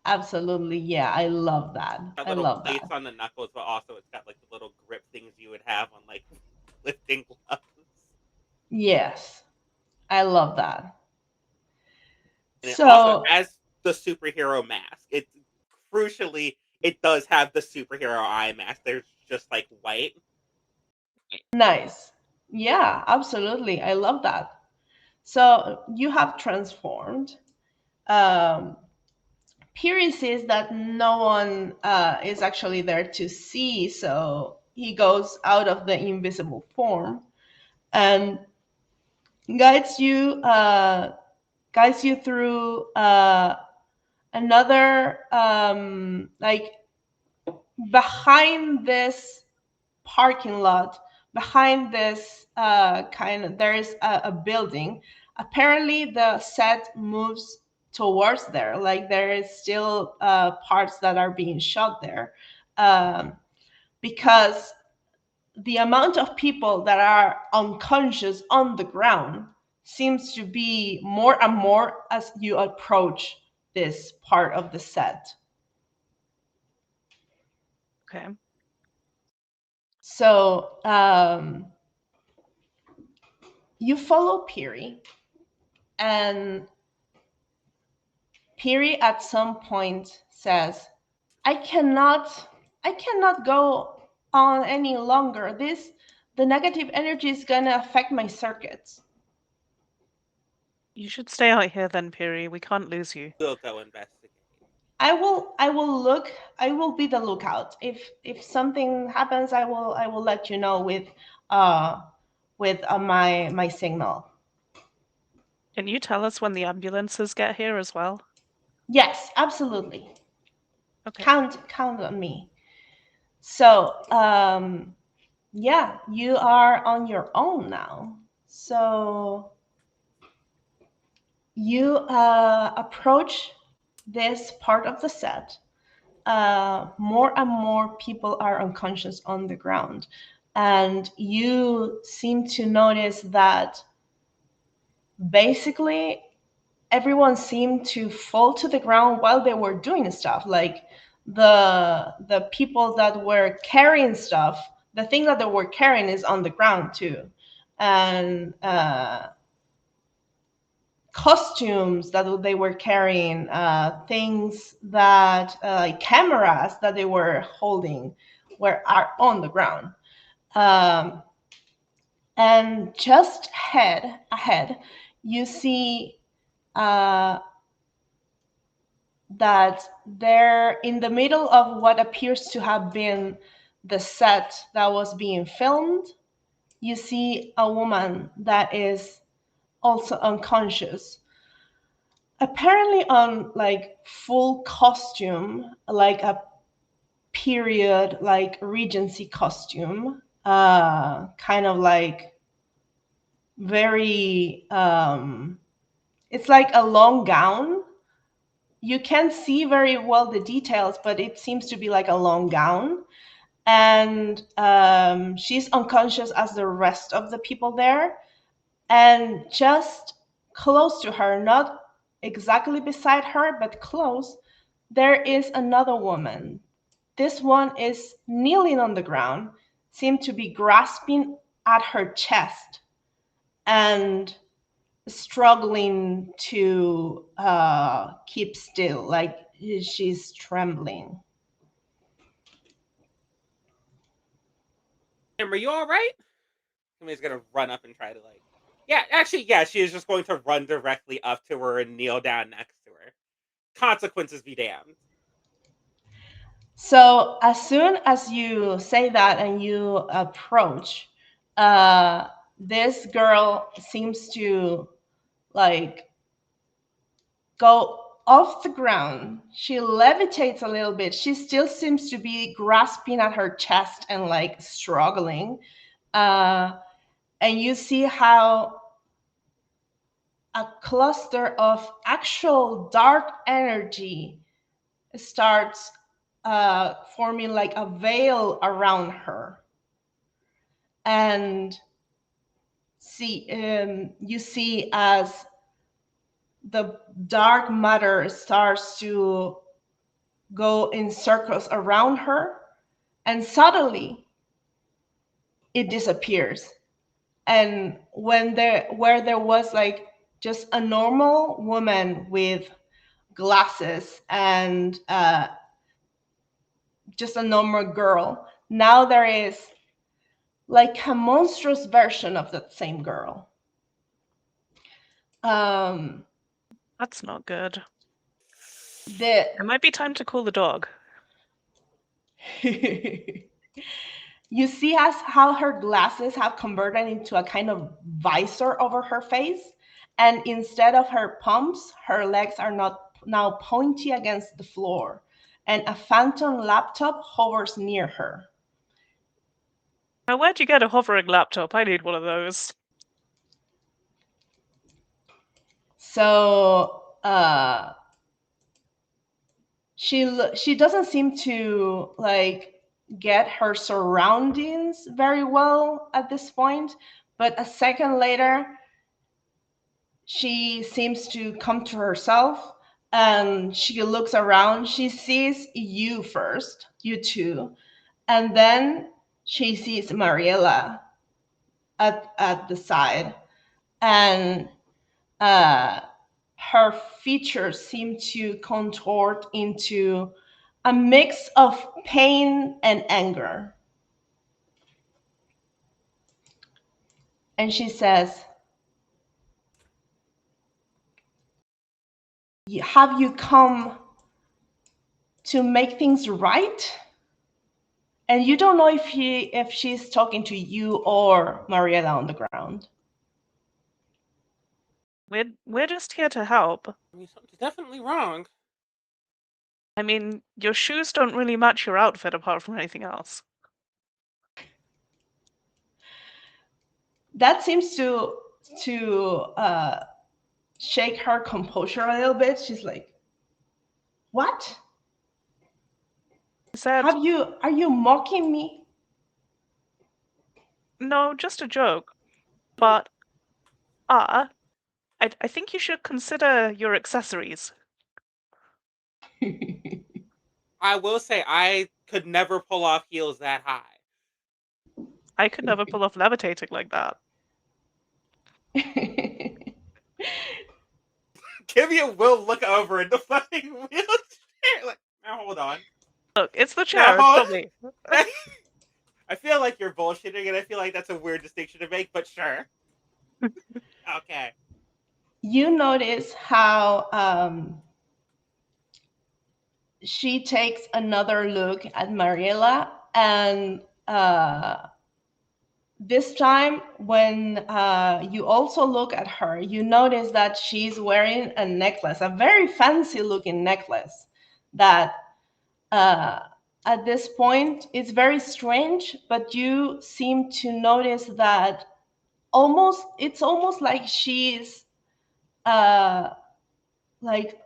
Absolutely. Yeah, I love that. got I little love plates that. on the knuckles, but also it's got like the little grip things you would have on like lifting gloves. Yes. I love that. And it also So, has the superhero mask. It crucially it does have the superhero eye mask. There's just like white. nice. Yeah, absolutely. I love that. So, you have transformed. Um, Piri sees that no one is actually there to see, so he goes out of the invisible form and guides you guides you through another like behind this parking lot, behind this kind of, there is a building. Apparently the set moves towards there, like there is still parts that are being shot there, um, because the amount of people that are unconscious on the ground seems to be more and more as you approach this part of the set. Okay. So you follow Piri, and Piri at some point says, I cannot go on any longer. The negative energy is gonna affect my circuits. You should stay out here then, Piri. We can't lose you. We'll go investigate. I will look, I will be the lookout. If something happens, I will let you know uh with my signal. Can you tell us when the ambulances get here as well? Yes, absolutely. Okay. Count on me. So, yeah, you are on your own now. So you approach this part of the set. More and more people are unconscious on the ground, and you seem to notice that basically everyone seemed to fall to the ground while they were doing stuff. Like the people that were carrying stuff, the thing that they were carrying is on the ground too, and costumes that they were carrying, things that like cameras that they were holding were are on the ground. Um, and just ahead, you see uh, that they're in the middle of what appears to have been the set that was being filmed. You see a woman that is also unconscious, apparently on like full costume, like a period, like Regency costume, kind of like very, it's like a long gown. You can't see very well the details, but it seems to be like a long gown. And she's unconscious as the rest of the people there. And just close to her, not exactly beside her, but close, there is another woman. This one is kneeling on the ground, seemed to be grasping at her chest and struggling to keep still, like she's trembling. Tim, are you all right? Somebody's gonna run up and try to like. Yeah, actually, yeah, she is just going to run directly up to her and kneel down next to her. Consequences be damned. So as soon as you say that and you approach, this girl seems to like go off the ground. She levitates a little bit. She still seems to be grasping at her chest and like struggling. And you see how a cluster of actual dark energy starts forming like a veil around her. And you see as the dark matter starts to go in circles around her, and suddenly it disappears. And where there was like just a normal woman with glasses and just a normal girl, now there is like a monstrous version of that same girl. That's not good. The It might be time to call the dog. You see how her glasses have converted into a kind of visor over her face, and instead of her palms, her legs are not now pointy against the floor, and a phantom laptop hovers near her. Now, where'd you get a hovering laptop? I need one of those. So she doesn't seem to like get her surroundings very well at this point, but a second later she seems to come to herself and she looks around. She sees you first, you two, and then she sees Mariella at the side, and uh, her features seem to contort into a mix of pain and anger. And she says, "Have you come to make things right?" And you don't know if she's talking to you or Mariella on the ground. We're just here to help. I mean, something's definitely wrong. I mean, your shoes don't really match your outfit apart from anything else. That seems to shake her composure a little bit. She's like, "What? I said, Are you mocking me?" no, just a joke. But, I think you should consider your accessories. I will say I could never pull off heels that high. I could never pull off levitating like that. Kivia will look over in the fucking wheelchair. Like, now hold on. Look, it's the Now chair, it's hold not me. I feel like you're bullshitting, and I feel like that's a weird distinction to make, but sure. Okay. You notice how she takes another look at Mariela, and this time when you also look at her, you notice that she's wearing a necklace, a very fancy looking necklace that uh, at this point it's very strange, but you seem to notice that it's almost like she's uh, like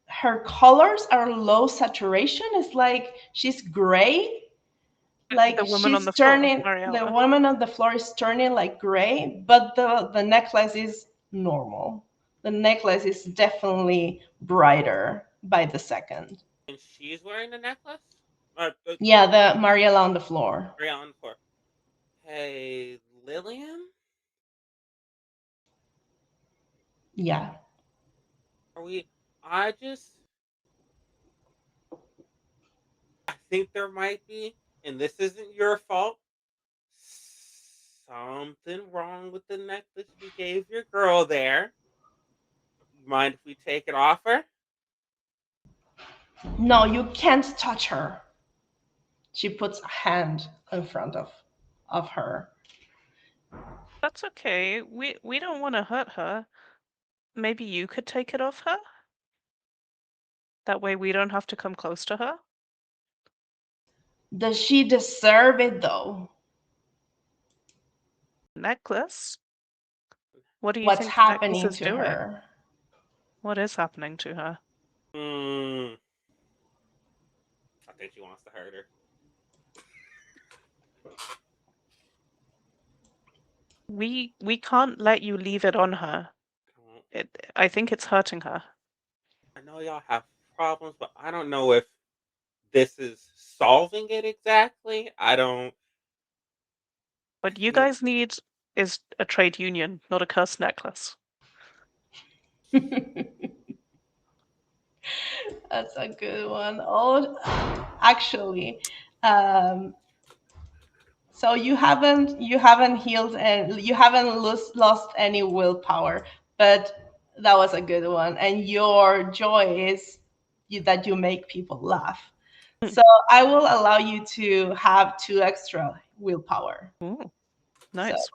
her colors are low saturation. It's like she's gray, like The woman on she's the floor, turning, the Mariella. woman on the floor is turning like gray, but the necklace is normal. The necklace is definitely brighter by the second. And she's wearing a necklace? Yeah, the Mariella on the floor. On for. Hey, Lillian? Yeah. Are we. I just. I think there might be, and this isn't your fault, something wrong with the necklace you gave your girl there. Mind if we take it off her? No, you can't touch her. She puts a hand in front of her. That's okay. We don't want to hurt her. Maybe you could take it off her? That way we don't have to come close to her? Does she deserve it though? Necklace? What do you What's think the necklace happening is to doing? her? What is happening to her? Hmm. I think she wants to hurt her. We can't let you leave it on her. I think it's hurting her. I know y'all have problems, but I don't know if this is solving it exactly. I don't. What you Can't. guys need is a trade union, not a cursed necklace. That's a good one. Oh, actually, um, so you haven't healed and you haven't lost any willpower, but that was a good one. And your joy is that you make people laugh. Hmm. So I will allow you to have 2 extra willpower. Ooh, So nice.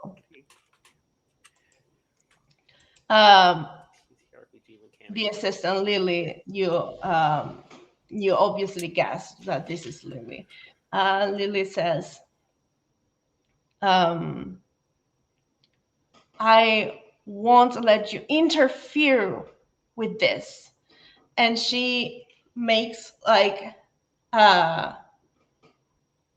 um, TTRPG the mechanics. assistant Lily, you obviously guessed that this is Lily. Lily says, um, I won't let you interfere with this. And she makes like, uh,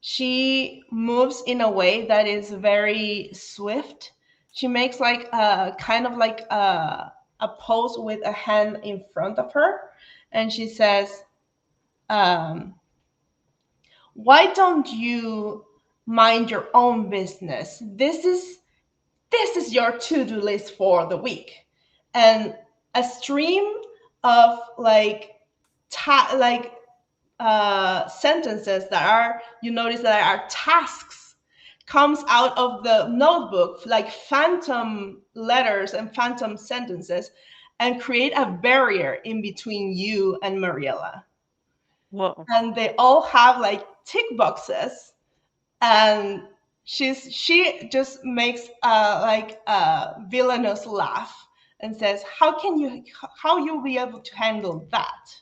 she moves in a way that is very swift. She makes like a kind of like a pose with a hand in front of her. And she says, um, why don't you mind your own business? This is your to-do list for the week. And a stream of like like sentences that are, you notice that are tasks, comes out of the notebook, like phantom letters and phantom sentences, and create a barrier in between you and Mariella. Whoa. And they all have like tick boxes, and she just makes like a villainous laugh and says, how you'll be able to handle that?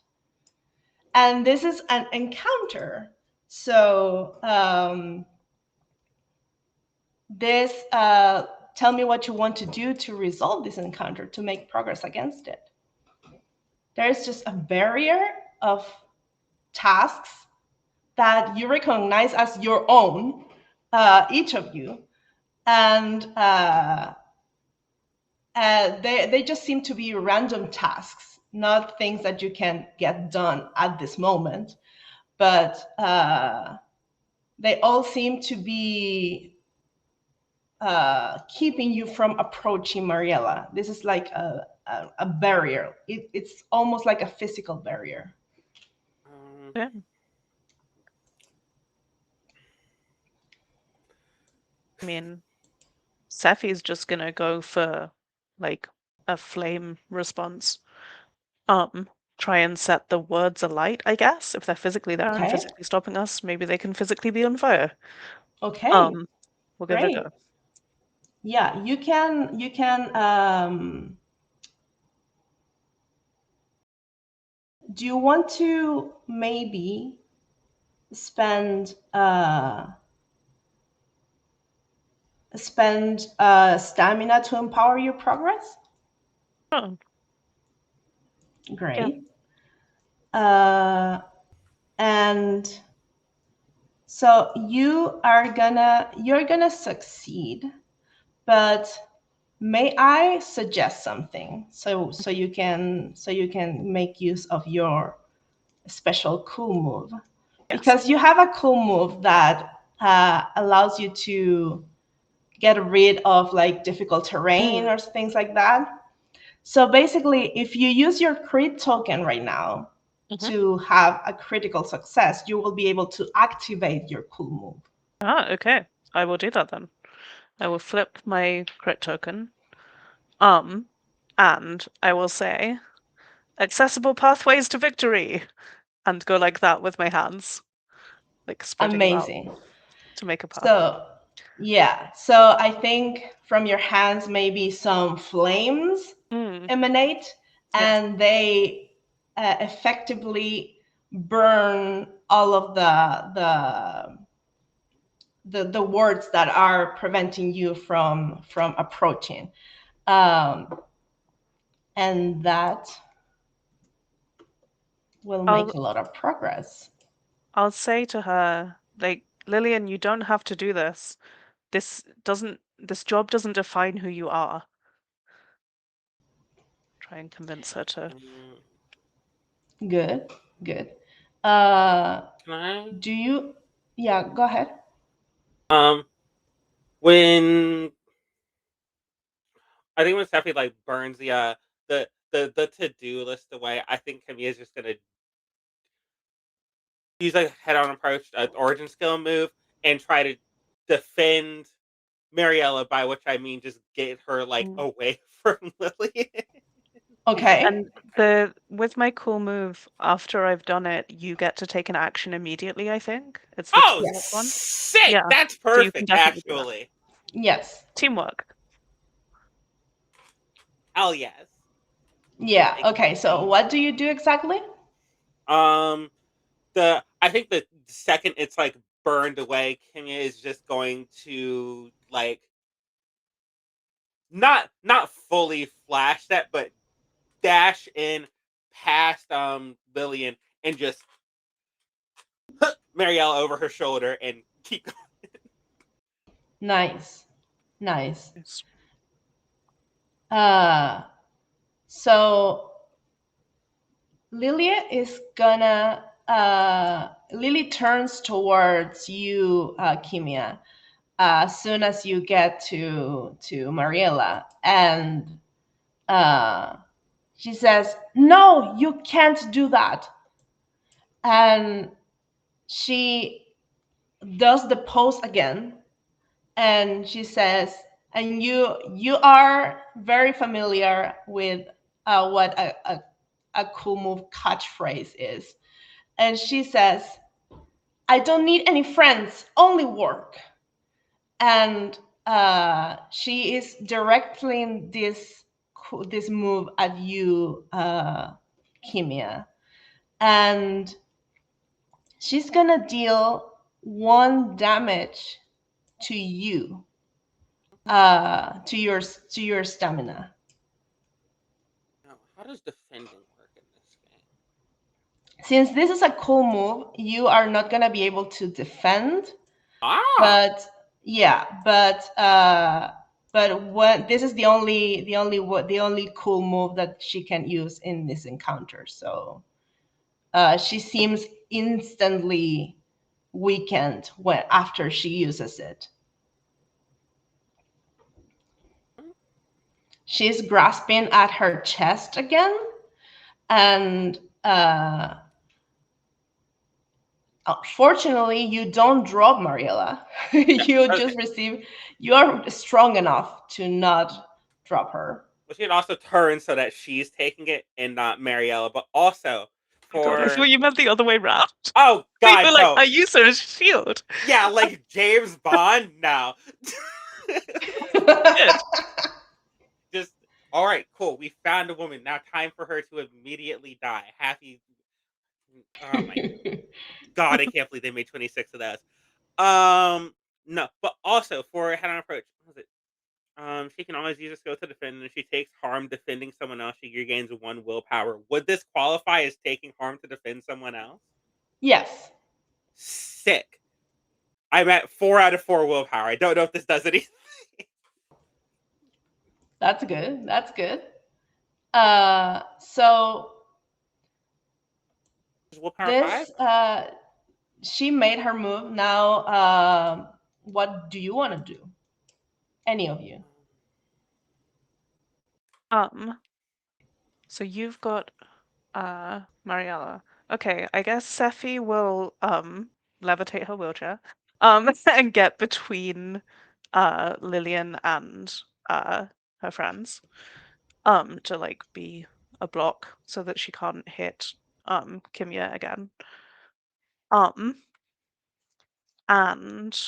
And this is an encounter. So this tell me what you want to do to resolve this encounter, to make progress against it. There's just a barrier of tasks that you recognize as your own, each of you, and they just seem to be random tasks, not things that you can get done at this moment, but they all seem to be keeping you from approaching Mariella. This is like a barrier. It's almost like a physical barrier. Um, Yeah. I mean, Safi's just gonna go for like a flame response. Um, try and set the words alight, I guess. If they're physically there and Okay. physically stopping us, maybe they can physically be on fire. Okay. We'll give it a Great. go. Yeah, you can do you want to maybe spend stamina to empower your progress? Oh, yeah. Great. And so you're gonna succeed, but may I suggest something so you can make use of your special cool move? Yes. Because you have a cool move that allows you to get rid of like difficult terrain or things like that. So basically, if you use your crit token right now to have a critical success, you will be able to activate your cool move. Okay. I will do that then. I will flip my crit token. And I will say, accessible pathways to victory, and go like that with my hands, like spreading them out Amazing. to make a path. So, yeah. So I think from your hands, maybe some flames emanate, Yes. and they effectively burn all of the words that are preventing you from approaching, and that will make a lot of progress. I'll say to her, like, Lillian, you don't have to do this. This job doesn't define who you are. Try and convince her to. Good, good. Can I? Do you? Yeah, go ahead. When I think when Stephanie like burns the to do list away, I think Kamiya's just gonna use a head on approach, an origin skill move, and try to defend Mariella. By which I mean just get her like away from Lily. Okay. And with my cool move, after I've done it, you get to take an action immediately, I think. It's the Oh, teamwork one. sick! Yeah. That's So you can perfect, definitely do that. actually. Yes. Teamwork. Hell yes. Yeah. Okay. So what do you do exactly? I think the second it's like burned away, Kimia is just going to like not fully flash that, but dash in past Lillian and just Mariella over her shoulder and keep going. Nice. Nice. Yes. So Lilia is gonna Lily turns towards you, Kimia, as soon as you get to Mariella, and she says, "No, you can't do that." And she does the pose again, and she says, and you are very familiar with what a cool move catchphrase is. And she says, "I don't need any friends, only work." And she is directing this move at you, Kimia, and she's gonna deal 1 damage to you, to your stamina. Now, how does defending work in this game? Since this is a cool move, you are not gonna be able to defend. But yeah, but when this is the only cool move that she can use in this encounter. So she seems instantly weakened when after she uses it. She's grasping at her chest again, and fortunately, you don't drop Mariella. You just receive. You are strong enough to not drop her. Well, she'd also turn so that she's taking it and not Mariella, but also Oh God, I for. thought you meant the other way round. Oh You God, were like, no! I use her as a shield. Yeah, like James Bond now. Good. Just all right, cool. We found a woman. Now time for her to immediately die. Happy. Oh my God, I can't believe they made 26 of those. No, but also for head-on approach, what was it? She can always use a skill to defend, and if she takes harm defending someone else, she regains 1 willpower. Would this qualify as taking harm to defend someone else? Yes, Sick. I'm at 4 out of 4 willpower. I don't know if this does anything. that's good. That's good. So Willpower 5? this she made her move. Now, what do you want to do? Any of you? So you've got Mariella. Okay, I guess Sephi will levitate her wheelchair and get between Lillian and her friends to like be a block so that she can't hit Kimya again. And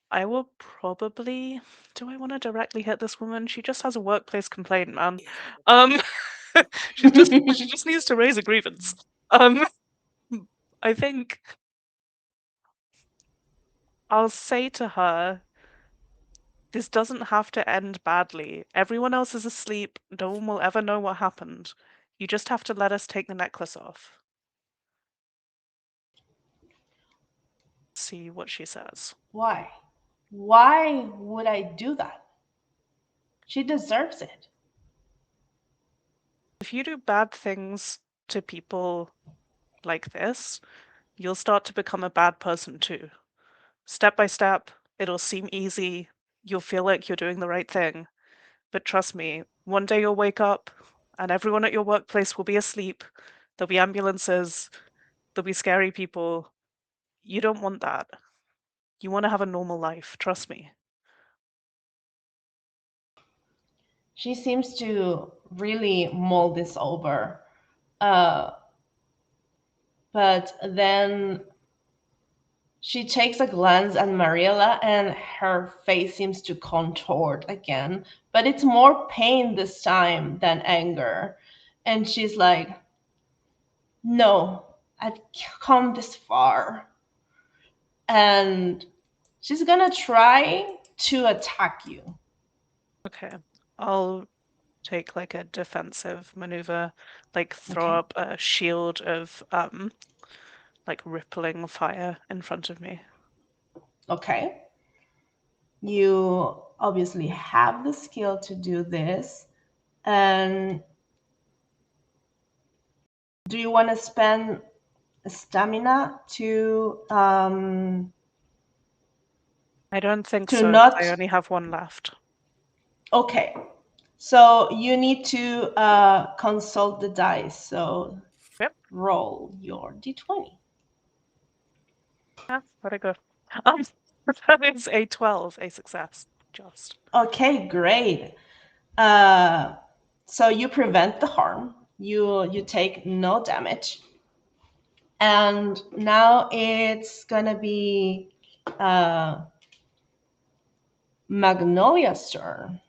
I will probably. Do I want to directly hit this woman? She just has a workplace complaint, man. Um, she just needs to raise a grievance. I think I'll say to her, this doesn't have to end badly. Everyone else is asleep. No one will ever know what happened. You just have to let us take the necklace off. See what she says. Why? Why would I do that? She deserves it. If you do bad things to people like this, you'll start to become a bad person too. Step by step, it'll seem easy. You'll feel like you're doing the right thing. But trust me, one day you'll wake up and everyone at your workplace will be asleep. There'll be ambulances. There'll be scary people. You don't want that. You want to have a normal life. Trust me. She seems to really mull this over. Uh, but then she takes a glance at Mariella and her face seems to contort again, but it's more pain this time than anger. And she's like, no, I've come this far. And she's gonna try to attack you. Okay. I'll take like a defensive maneuver, like throw Okay. up a shield of like rippling fire in front of me. Okay. You obviously have the skill to do this. And do you want to spend stamina I don't think to so, 'cause I not? only have one left. Okay, so you need to consult the dice. So Yep. roll your d20. Yeah, very good. Um, that is a 12, a success. Just. Okay, great. So you prevent the harm. You take no damage. And now it's gonna be Magnolia's turn.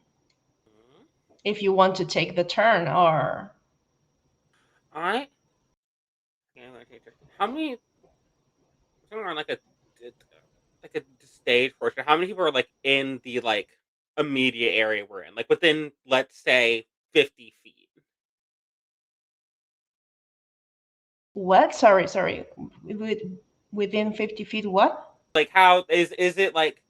If you want to take the turn, or Alright. How many somewhere on like a stage portion, how many people are like in the like immediate area we're in? Like within, let's say, 50 feet. what? Sorry. Within 50 feet, what? Like how is it like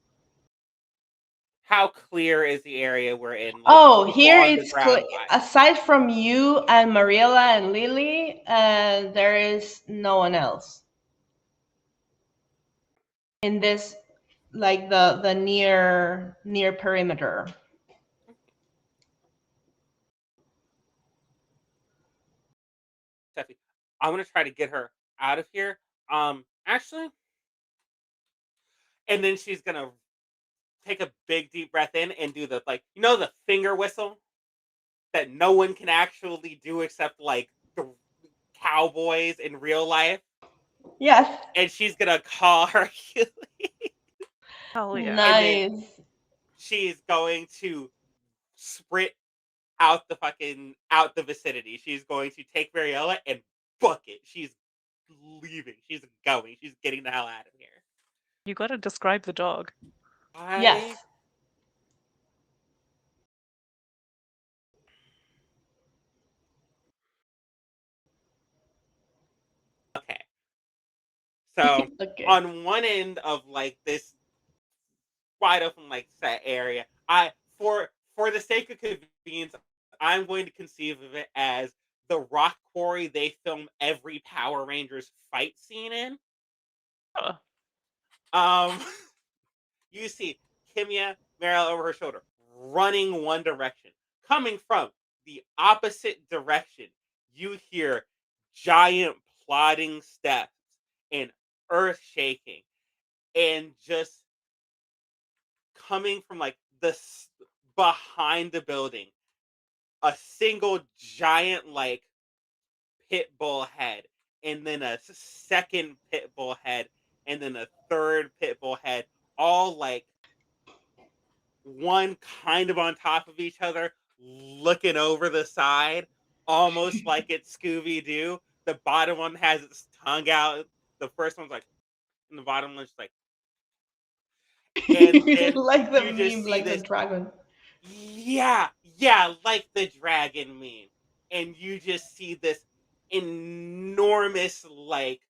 how clear is the area we're in? Like Oh, people here on the it's ground wise. aside from you and Mariella and Lily, there is no one else in this, like the near perimeter. Steffi, I want to try to get her out of here. Actually, and then she's gonna take a big deep breath in and do the like the finger whistle. that no one can actually do except like the cowboys in real life. Yes. And she's gonna call Hercules. Hell yeah. And then Nice. she's going to sprint out the vicinity. She's going to take Mariella and book it. She's leaving. She's going. She's getting the hell out of here. You gotta describe the dog. Yes. Okay. So Okay. on one end of like this wide open like set area, I for the sake of convenience, I'm going to conceive of it as the rock quarry they film every Power Rangers fight scene in. Oh, Um, you see Kimia Meryl over her shoulder, running one direction. Coming from the opposite direction, you hear giant plodding steps and earth shaking, and just coming from like behind the building, a single giant like pit bull head, and then a second pit bull head, and then a third pit bull head, all like one kind of on top of each other, looking over the side, almost like it's Scooby Doo. The bottom one has its tongue out. The first one's like, and the bottom one's like, and then Like the you just meme, see like the this, dragon. yeah, like the dragon meme, and you just see this enormous, like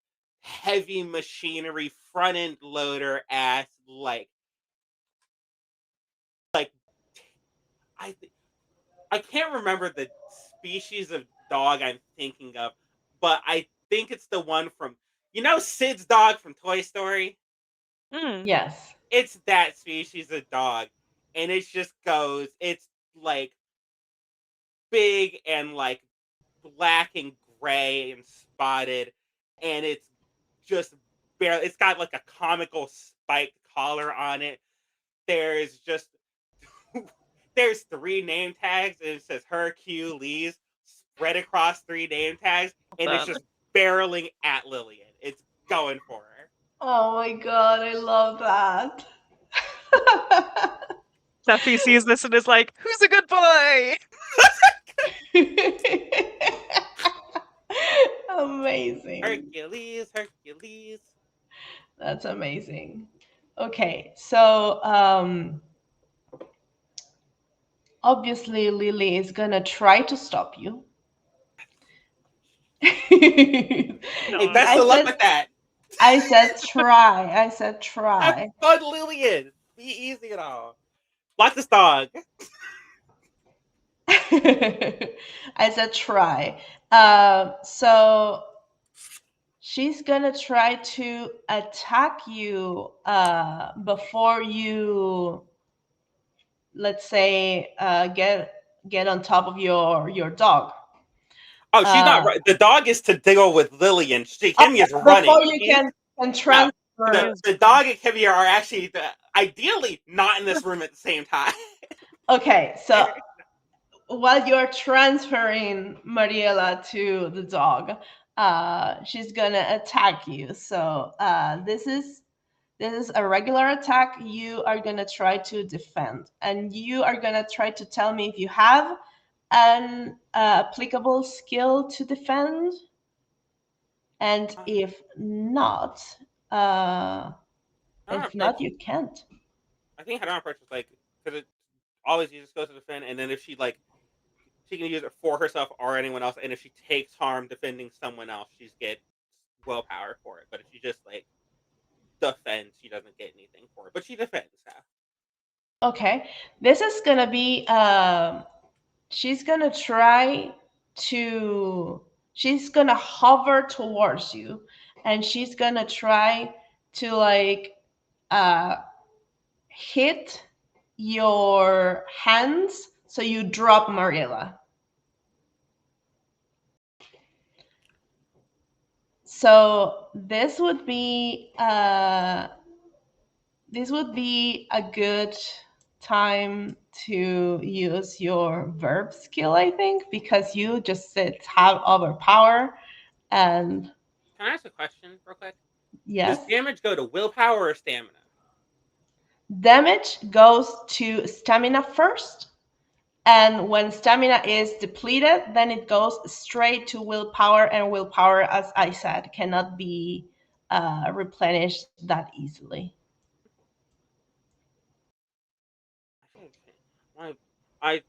heavy machinery front end loader ass, like I I can't remember the species of dog I'm thinking of, but I think it's the one from Sid's dog from Toy Story. mm. Yes. It's that species of dog, and it just goes. It's like big and like black and gray and spotted, and it's just barely. It's got like a comical spiked collar on it. There's just there's 3 name tags, and it says Hercules spread across 3 name tags, and it's That. just barreling at Lillian. It's going for her. Oh my god, I love that. Steffi sees this and is like, "Who's a good boy?" Amazing. Hercules. That's amazing. Okay, so obviously Lily is gonna try to stop you. Hey, best I of luck said with that. I said try. I said Have try. fun, Lillian. Be easy at all. Like this dog. I said try. So she's gonna try to attack you before you, let's say, get on top of your dog. Oh, she's not Uh, right. The dog is to deal with Lillian. Kimmy is running. before you can No. transfer. The dog and Kimmy are actually ideally not in this room at the same time. Okay, so while you're transferring Mariela to the dog, she's gonna attack you. So this is a regular attack. You are gonna try to defend, and you are gonna try to tell me if you have an applicable skill to defend, and uh, Our if approach, not, you can't. I think our approach is like, because it always just goes to defend, and then if she she can use it for herself or anyone else, and if she takes harm defending someone else, she's get willpower for it. But if she just like defends, she doesn't get anything for it. But she defends. So. Okay, this is gonna be. She's gonna try to. She's gonna hover towards you, and she's gonna try to like uh, hit your hands so you drop Mariella. So this would be a good time to use your verb skill, I think, because you just said have overpower and Can I ask a question real quick? yes. Does damage go to willpower or stamina? Damage goes to stamina first, and when stamina is depleted, then it goes straight to willpower, and willpower, as I said, cannot be replenished that easily. I should my I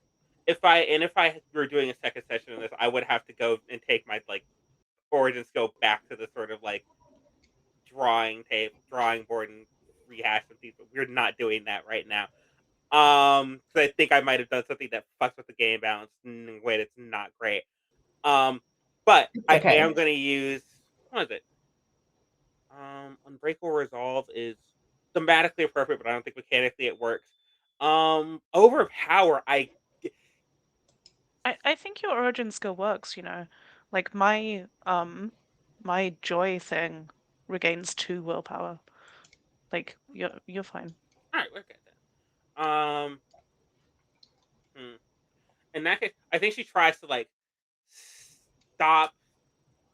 if I were doing a second session of this, I would have to go and take my like origin skill back to the sort of like drawing board, and rehash some things. But we're not doing that right now. Because I think I might have done something that fucks with the game balance in a way that's not great. Um, but It's I okay. am going to use what is it? Unbreakable Resolve is thematically appropriate, but I don't think mechanically it works. Overpower. I think your origin skill works, you know. Like my joy thing regains 2 willpower. Like you're fine. All right, we're good then. Hmm. In that case, I think she tries to like stop.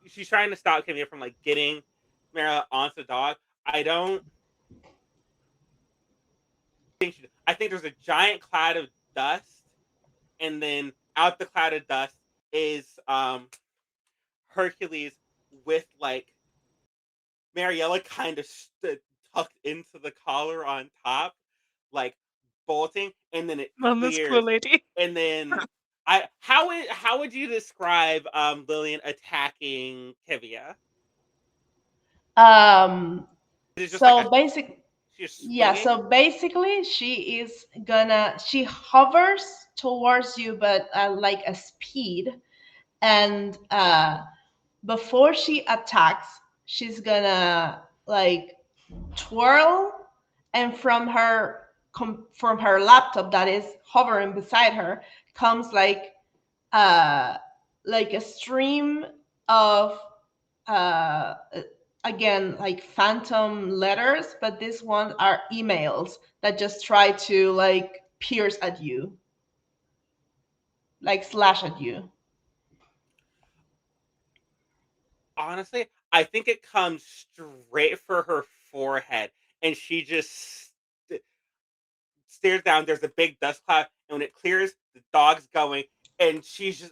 She's trying to stop Kimia from like getting Mara onto the dog. I don't think she. I think there's a giant cloud of dust, and then out the cloud of dust is Hercules with like Mariella kind of tucked into the collar on top, like bolting, and then it This poor clears, lady. and then how would you describe Lillian attacking Kivia? Um, Is it just like so basic, she's yeah. swinging? So basically, she hovers towards you, but like a speed, and before she attacks, she's gonna like twirl, and from her laptop that is hovering beside her comes uh like a stream of uh again like phantom letters, but these ones are emails that just try to like pierce at you, like slash at you. Honestly, I think it comes straight for her forehead, and she just stares down. There's a big dust cloud, and when it clears, the dog's going, and she's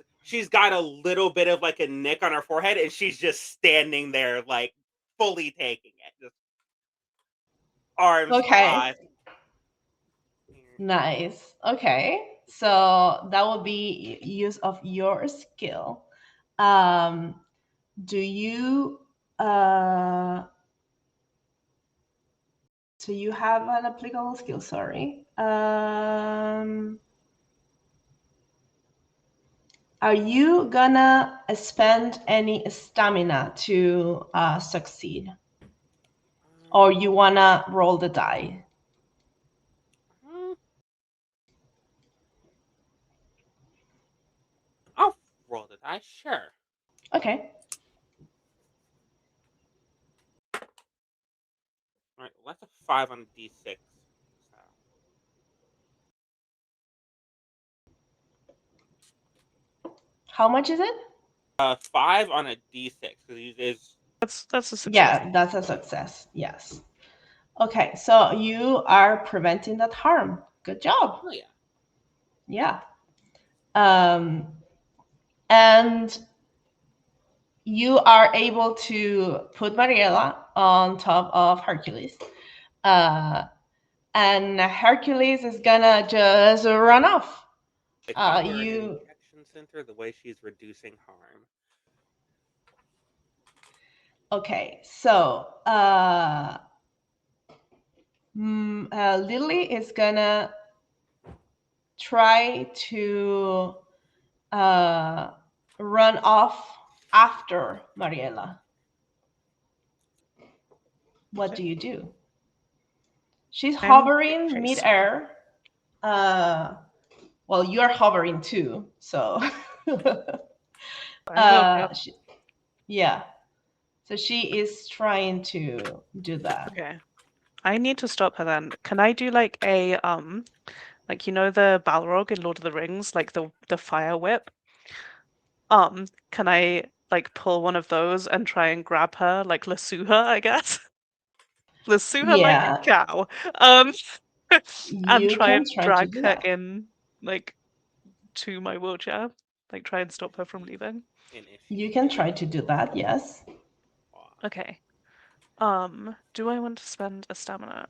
got a little bit of like a nick on her forehead, and she's just standing there like fully taking it, just arms Okay, crossed. nice. Okay, so that will be use of your skill. um do you so you have an applicable skill, sorry. Are you gonna spend any stamina to succeed, or you wanna roll the die? I'll roll the dice, sure. Okay. All right, well, that's a 5 on a d6. So. How much is it? 5 on a d6 because is That's a success. Yeah, that's a success. Yes. Okay, so you are preventing that harm. Good job. oh yeah. Yeah. Um, and you are able to put Mariela on top of Hercules. Uh, and Hercules is gonna just run off. They call her an You injection center. The way she's reducing harm. okay? So Lily is gonna try to uh, run off after Mariela. What do you do? She's I'm hovering chase. midair. Well, you're hovering too, so I will help. yeah. So she is trying to do that. Okay. I need to stop her then. Can I do like a Like, you know the Balrog in Lord of the Rings, like the fire whip? Can I like pull one of those and try and grab her, like lasso her, I guess? Lasso her like a Yeah, cow. Um, and you try can and try to drag do her that. in, like, to my wheelchair. Like, try and stop her from leaving. You can Initiate. try to do that, yes. Okay. Do I want to spend a stamina?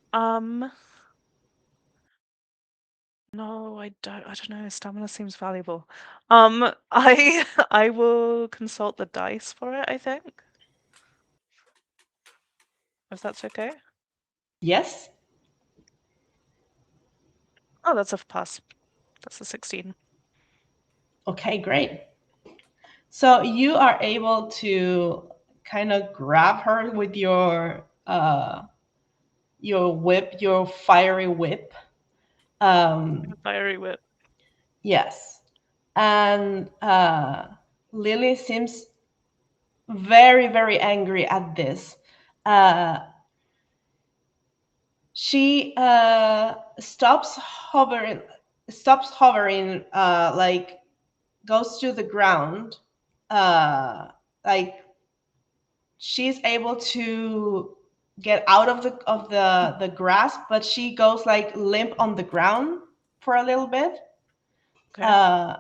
No, I don't. I don't know. Stamina seems valuable. I I will consult the dice for it, I think. If that's okay. Yes? Oh, that's a pass. That's a 16. Okay, great. So you are able to kind of grab her with your whip, your fiery whip. Fiery whip. Yes. And Lily seems very, very angry at this. Uh, she stops hovering, like goes to the ground, like she's able to get out of the grasp, but she goes like limp on the ground for a little bit, Okay. uh,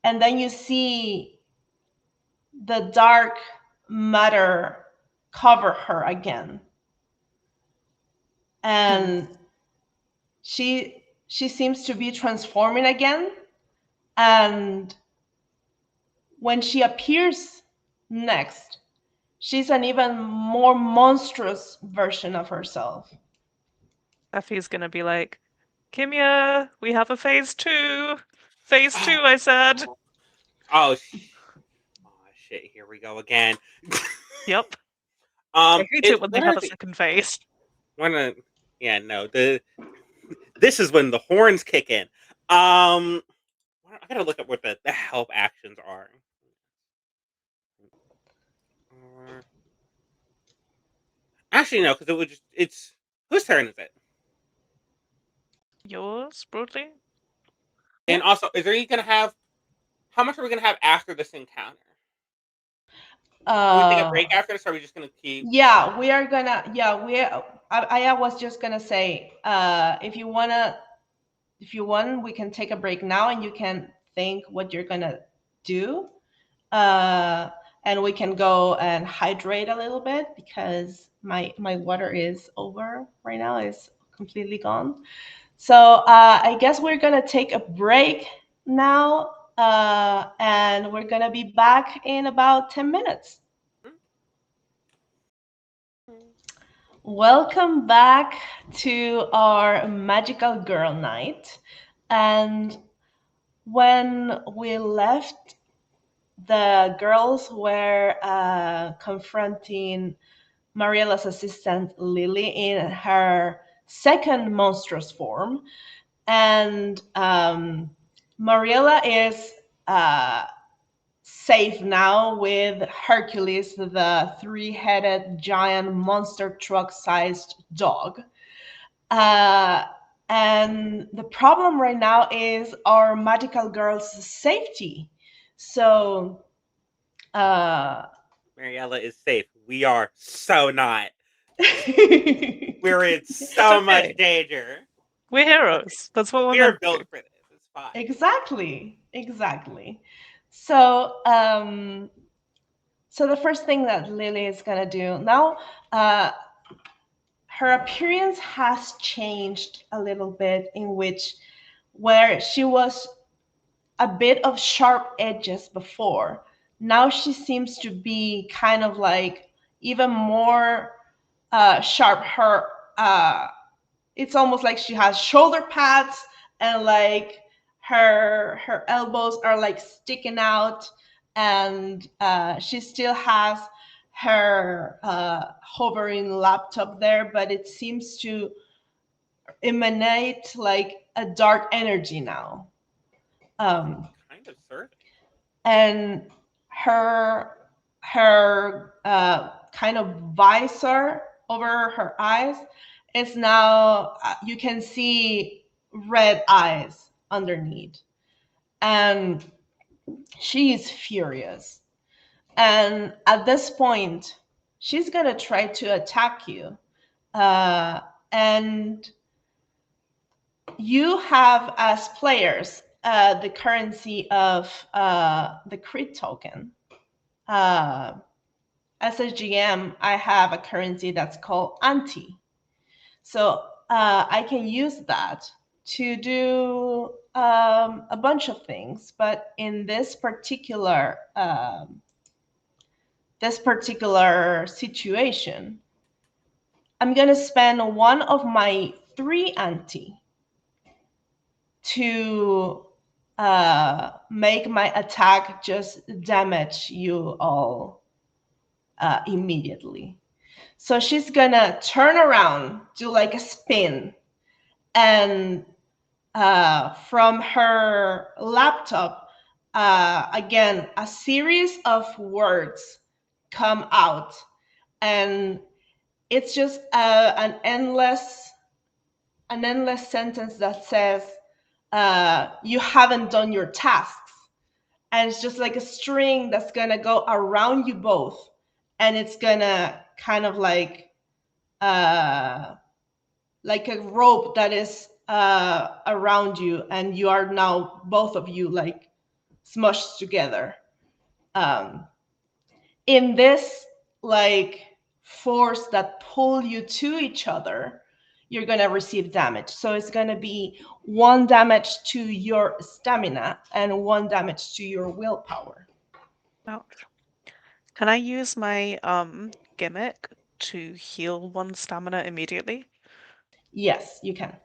and then you see the dark matter cover her again, and she seems to be transforming again, and when she appears next, she's an even more monstrous version of herself. Effie's gonna be like, Kimya, we have a phase 2. Phase 2, Oh, I said. oh, oh shit! Here we go again. Yep. I hate it It's when they when have are a second phase. when yeah, no, this is when the horns kick in. I gotta look up what the help actions are. Uh, Actually, no, because it would it's whose turn is it? Yours, broadly? And Yeah. also, is there you gonna have how much are we gonna have after this encounter? Can we take a Uh, break after this, or are we just gonna keep? yeah, we are gonna. Yeah, I was just gonna say, if you want, we can take a break now, and you can think what you're gonna do, uh, and we can go and hydrate a little bit because my water is over right now. It's completely gone. So I guess we're gonna take a break now, and we're gonna be back in about 10 minutes. Welcome back to our magical girl night. And when we left, the girls were confronting Mariella's assistant Lily in her second monstrous form. And Mariella is safe now with Hercules, the three-headed giant monster truck-sized dog. Uh, and the problem right now is our magical girl's safety. So, uh, Mariella is safe. We are so not. We're in It's so much okay. danger. We're heroes. That's what we're We are meant to built do. for this. It's fine. exactly, exactly. So, so the first thing that Lily is gonna do now, her appearance has changed a little bit, in which where she was a bit of sharp edges before, now she seems to be kind of like even more sharp. It's almost like she has shoulder pads, and like her elbows are like sticking out, and she still has her hovering laptop there, but it seems to emanate like a dark energy now. um, Kind of serving. and her kind of visor over her eyes is now, you can see red eyes underneath. And she is furious. And at this point, she's going to try to attack you. And you have, as players, the currency of the crit token. As a GM, I have a currency that's called anti. So I can use that to do a bunch of things. But in this particular situation, I'm going to spend one of my 3 anti to make my attack just damage you all immediately. So she's gonna turn around, do like a spin, and from her laptop, again, a series of words come out, and it's just an endless sentence that says, "You haven't done your tasks," and it's just like a string that's gonna go around you both, and it's gonna kind of uh, like a rope that is around you, and you are now both of you like smushed together. Um, in this like force that pull you to each other, you're gonna receive damage. So it's gonna be 1 damage to your stamina and 1 damage to your willpower. Ouch. Can I use my gimmick to heal 1 stamina immediately? Yes, you can.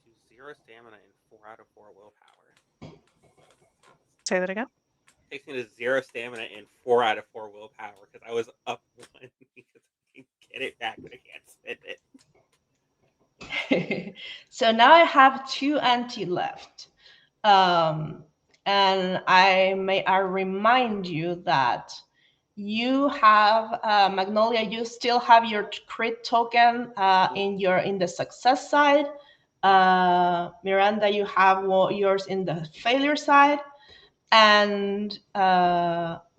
To 0 stamina and 4 out of 4 willpower. Say that again? Takes me to 0 stamina and 4 out of 4 willpower because I was up 1 because I can get it back, but I can't spend it. So now I have 2 anti left. And I remind you that you have Magnolia. You still have your crit token in the success side. Miranda, you have yours in the failure side, and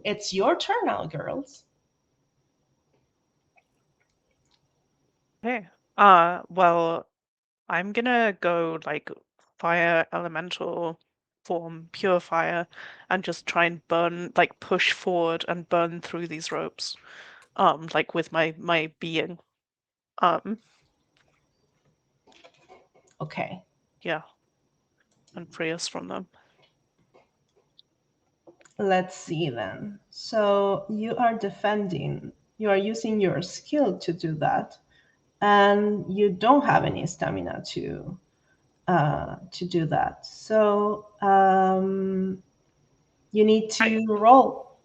it's your turn now, girls. Okay. Well, I'm gonna go like fire elemental form, pure fire, and just try and burn, like push forward and burn through these ropes. Like with my being. Um, Okay. yeah, and free us from them. Let's see then. So you are defending. You are using your skill to do that, and you don't have any stamina to do that. So you need I to roll.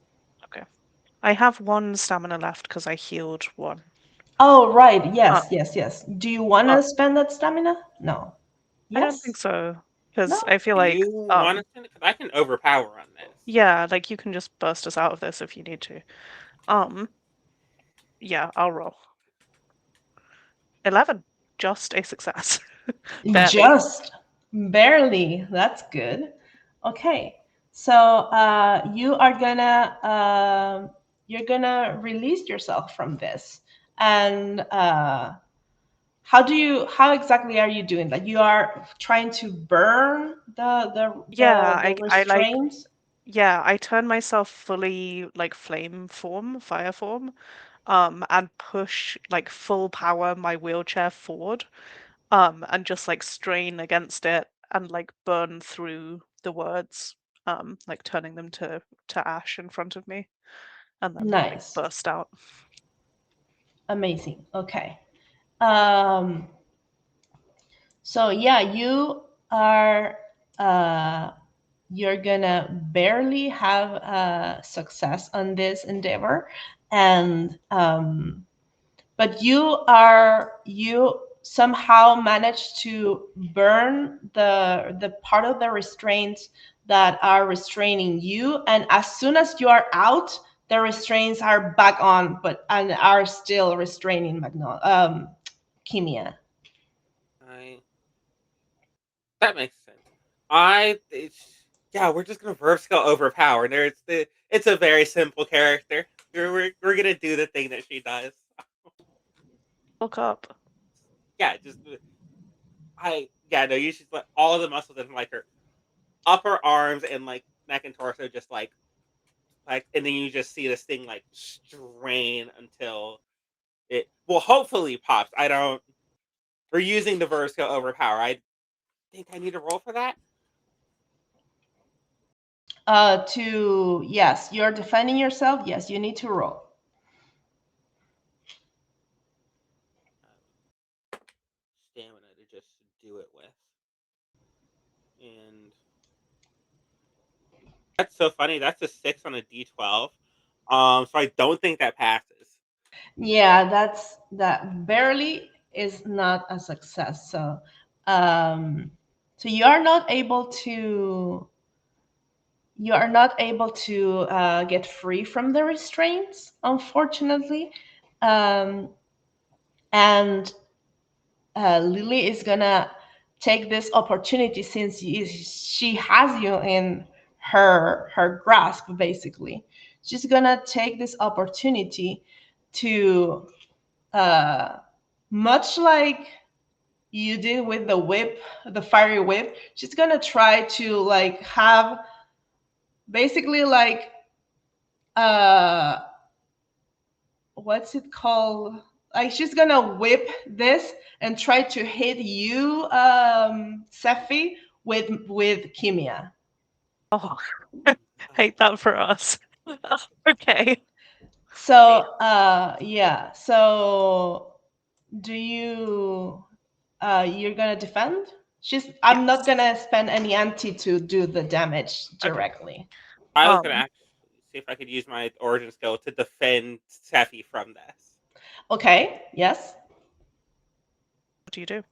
okay. I have 1 stamina left because I healed 1. Oh, right. Uh, Yes, yes, yes. Do you want uh, to spend that stamina? No. I don't think Yes? so because No? I feel Do like you want to spend it? Because I can overpower on this. yeah, like you can just burst us out of this if you need to. Um, yeah, I'll roll. 11, just a success. Barely. Just barely. That's good. Okay. So you're gonna release yourself from this. And how exactly are you doing that? You are trying to burn Yeah, the I like restraints? yeah, I turn myself fully like flame form, fire form, and push like full power my wheelchair forward, and just like strain against it and like burn through the words, like turning them to ash in front of me, and then like Nice. burst out. Amazing. Okay. Um, so yeah, are uh, you're gonna barely have success on this endeavor, and but you somehow managed to burn the part of the restraints that are restraining you, and as soon as you are out, the restraints are back on, but and are still restraining Kimia. I that makes sense. Yeah, we're just gonna verb skill overpower. It's a very simple character. We're gonna do the thing that she does. Look up. Yeah, no, you should let all the muscles in like her upper arms and like neck and torso just and then you just see this thing like strain until it hopefully pops. I don't We're using the verb skill overpower. I think I need to roll for that. Yes, you're defending yourself. Yes, you need to roll. Stamina to just do it with. And that's so funny. That's a 6 on a D12. So I don't think that passes. Yeah, that barely is not a success. Um, so you are not able to get free from the restraints, unfortunately. Um, and Lily is gonna take this opportunity since she has you in her grasp. Basically, she's gonna take this opportunity to, uh, much like you did with the whip, the fiery whip. She's gonna try to like have basically like, uh what's it called, like she's gonna whip this and try to hit you, Sephi, with Kimia. Oh, hate that for us. Okay. Hate. So yeah, so do you, you're gonna defend? I'm not Yes. gonna spend any anti to do the damage Okay. directly. I was gonna Um, actually see if I could use my origin skill to defend Seffi from this. Okay, yes. what do you do?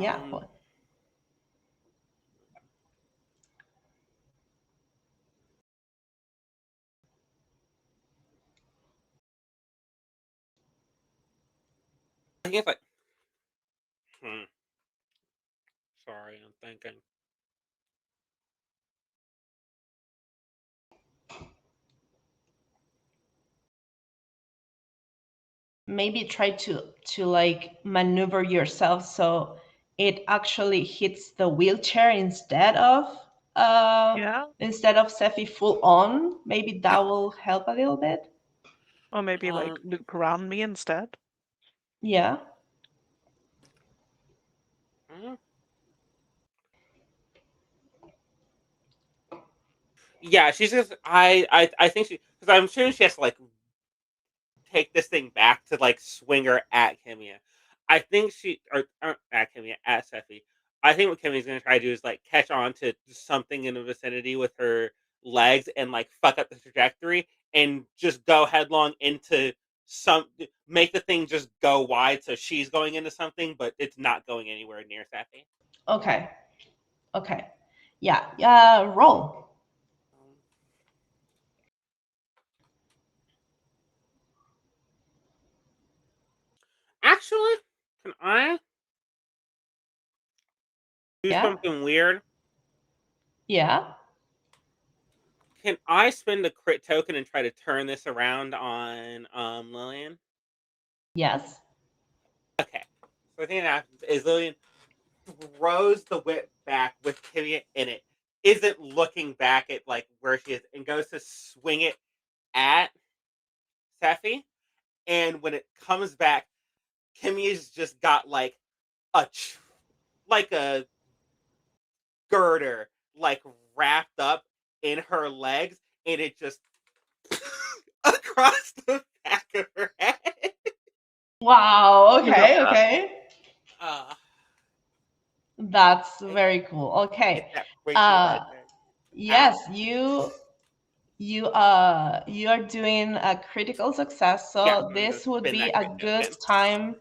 Yeah. Um, I guess like, hmm, sorry, I'm thinking. Maybe try to like maneuver yourself so it actually hits the wheelchair uh Yeah. instead of Sephi full on. Maybe that will help a little bit. Or maybe like Um, loop around me instead. Yeah. hmm, yeah, she's just I think because I'm sure she has to like take this thing back to like swing her at Kimia. I think or at Kimia at Seffi. I think what Kimia's gonna try to do is like catch on to something in the vicinity with her legs and like fuck up the trajectory and just go headlong into some make the thing just go wide so she's going into something but it's not going anywhere near Seffi. Okay. Okay. Yeah. Yeah. Roll. Um, actually, can I do Yeah. something weird? Yeah. Can I spend a crit token and try to turn this around on Lillian? Yes. Okay. So I think that happens is Lillian throws the whip back with Kimia in it, isn't looking back at like where she is, and goes to swing it at Seffi. And when it comes back, Kimia's just got a like a girder like wrapped up in her legs, and it just across the back of her head. Wow. I love Okay. that. Okay. Uh, That's very cool. is Okay. that Rachel Uh, Ledbetter? yes, you are doing a critical success, Yeah, so I'm gonna this would spin be that a crit good token. time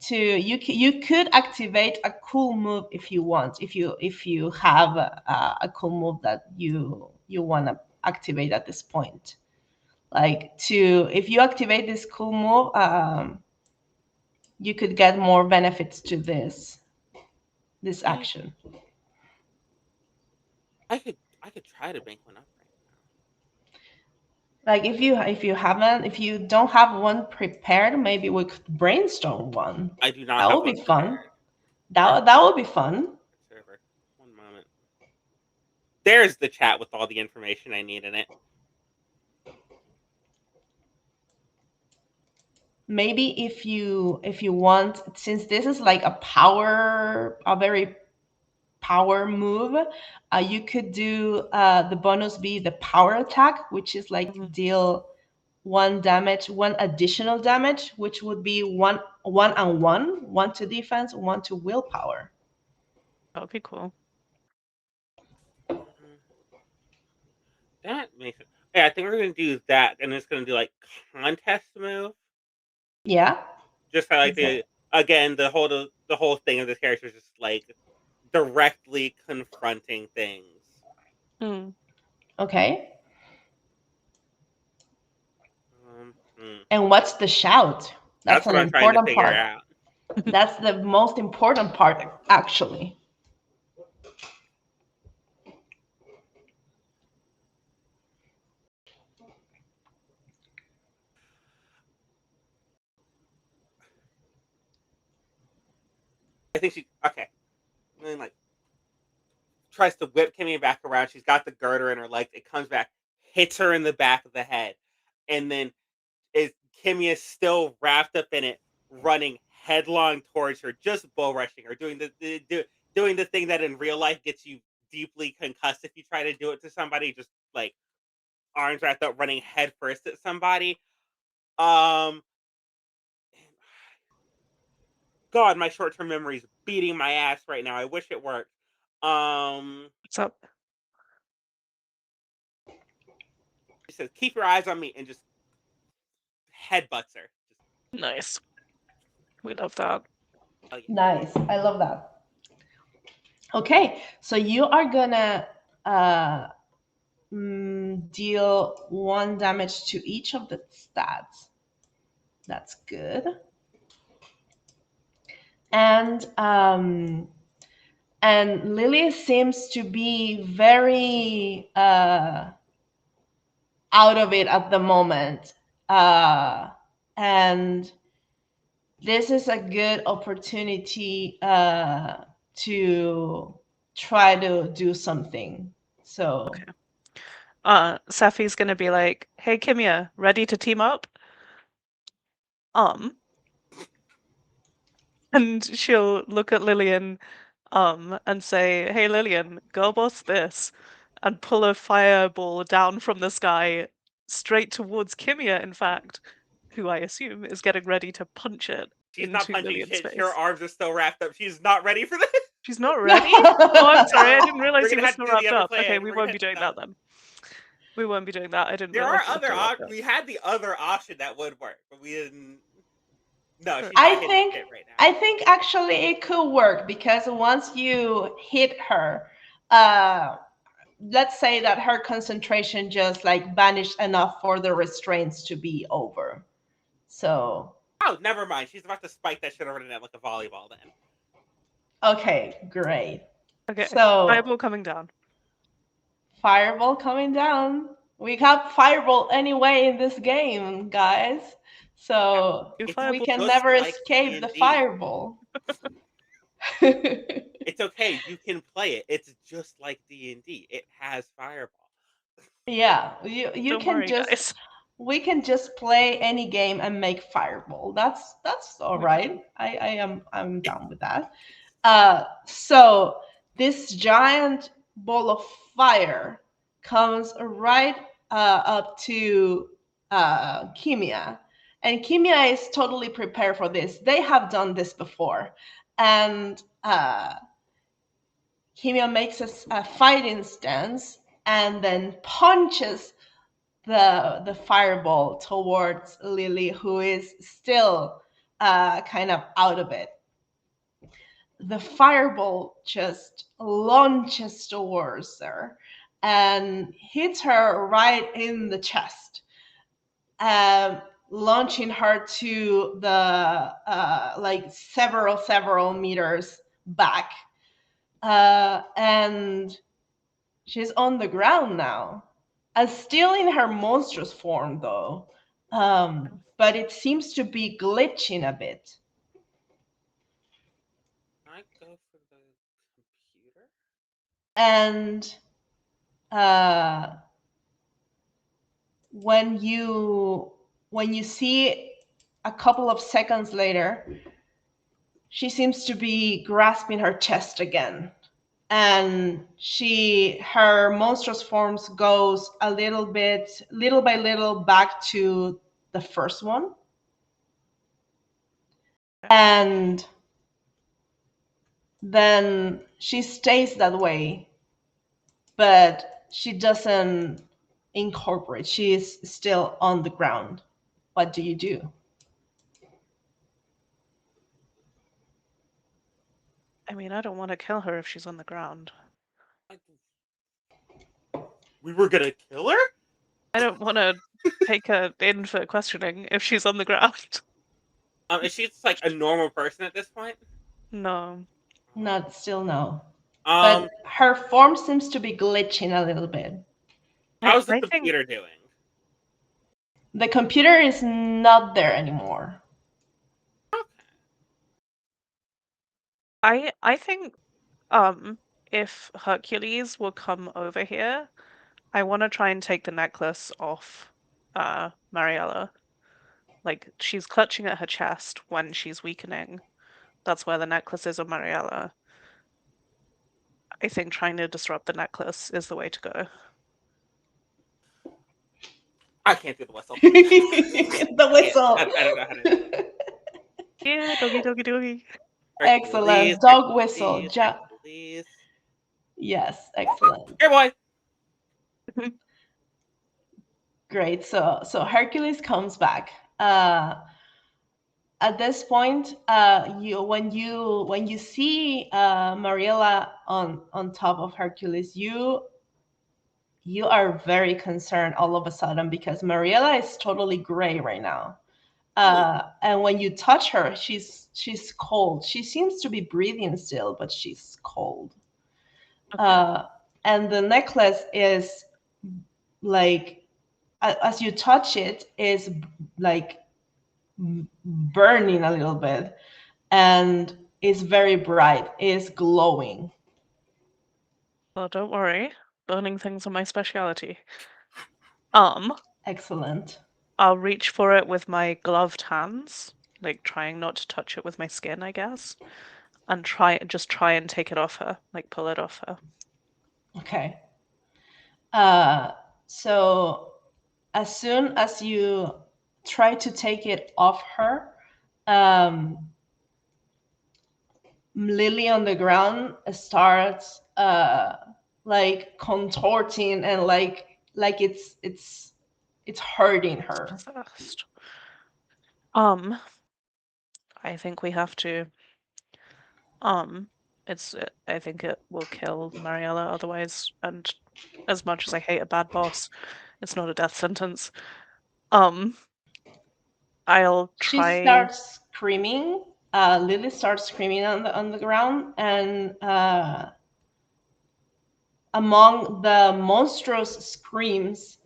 to, you could activate a cool move if you want, if you have a cool move that you want to activate at this point. Like, to if you activate this cool move, you could get more benefits to this Mm, action. I could try to bank one up right Like if you don't have one prepared, maybe we could brainstorm one. now. I do not That have would one be fun. prepared. Our That would be fun. server. One moment. There's the chat with all the information I need in it. Maybe if you want, since this is like a very power move, you could do the bonus be the power attack, which is like Mhm. deal one additional damage, which would be one to defense, one to willpower. That would be cool. Mhm. That makes it. Yeah, I think we're gonna do that, and it's gonna do like contest move. Yeah, Just like exactly. the whole thing of this character is just like directly confronting things. Mm. Okay. Hmm. And what's the shout? That's That's an what I'm trying to important figure part. out. That's the most important part, actually. I think she okay. And then like tries to whip Kimmy back around. She's got the girder in her legs. It comes back, hits her in the back of the head, and then is Kimmy is still wrapped up in it, running headlong towards her, just bull rushing her, doing the thing that in real life gets you deeply concussed if you try to do it to somebody, just like arms wrapped up, running headfirst at somebody. Um, God, my short term memory is beating my ass right now. I wish it worked. What's up? He says, "Keep your eyes on me," and just headbutts her. Just, Nice. We love that. oh yeah. Nice. I love that. Okay, so you are gonna uh, deal one damage to each of the stats. That's good. And Lily seems to be very out of it at the moment, and this is a good opportunity to try to do something. So Okay. Safi's gonna be like, "Hey, Kimia, ready to team up?" Um, and she'll look at Lillian, and say, "Hey, Lillian, go boss this," and pull a fireball down from the sky straight towards Kimia, in fact, who I assume is getting ready to punch it She's not into punching Lillian's shit. Her face. arms are still wrapped up. She's not ready for this. She's not ready? Oh, I'm sorry, I didn't We're realize he gonna was have to still do the wrapped other up. Okay, plan. we We're gonna won't be have to doing no. that then. We won't be doing that. I didn't There are realize he was other still wrapped up. we had the other option that would work, but we didn't. No, Sure. she's not hitting shit right now. I think actually it could work because once you hit her, uh, let's say that her concentration just like vanished enough for the restraints to be over. So Oh, never mind. She's about to spike that shit over the net like a volleyball. Then okay, great. Okay, So fireball coming down. fireball coming down. We have fireball anyway in this game, guys. yeah, So Two it's we fireballs. can just never like escape the D&D. fireball. It's okay. You can play it. It's just like D&D. It has fireball. Yeah, you Don't can worry, just guys. we can just play any game and make fireball. That's all We can. right. I'm down with that. So this giant ball of fire comes right up to Kimia, and Kimia is totally prepared for this. They have done this before, and Kimia makes a fighting stance and then punches the fireball towards Lily, who is still kind of out of it. The fireball just launches towards her and hits her right in the chest. Um, launching her to the like several meters back, and she's on the ground now, still in her monstrous form though, but it seems to be glitching a bit. Can I go for the computer? And when you see a couple of seconds later, she seems to be grasping her chest again, and her monstrous forms goes a little by little back to the first one, and then she stays that way, but she doesn't incorporate. She is still on the ground. What do you do? I mean, I don't want to kill her if she's on the ground. We were gonna kill her? I don't want to take her in for questioning if she's on the ground. Is she just like a normal person at this point? No. Not still no. Um, But her form seems to be glitching a little bit. how's the I think computer doing? The computer is not there anymore. I think if Hercules will come over here, I want to try and take the necklace off Mariella. Like, she's clutching at her chest when she's weakening. That's where the necklace is on Mariella. I think trying to disrupt the necklace is the way to go. I can't do the whistle. The whistle. I don't know how to do it. Yeah, doggy, doggy, doggy. Excellent. Dog whistle. Hercules. Yes, excellent. Here, boy. Great. So Hercules comes back. At this point, when you see Mariella on top of Hercules, you are very concerned all of a sudden, because Mariella is totally gray right now. And when you touch her, she's cold. She seems to be breathing still, but she's cold. Okay. And the necklace is like, as you touch it, is like burning a little bit, and is very bright, is glowing. Well, don't worry. Burning things are my specialty. Excellent. I'll reach for it with my gloved hands, like trying not to touch it with my skin, I guess, and try and take it off her, like pull it off her. Okay. So as soon as you try to take it off her, Lily on the ground starts like contorting, and like it's hurting her. First. I think we have to. I think it will kill Mariella otherwise, and as much as I hate a bad boss, it's not a death sentence. I'll She try. starts screaming. Lily starts screaming on the ground, and among the monstrous screams,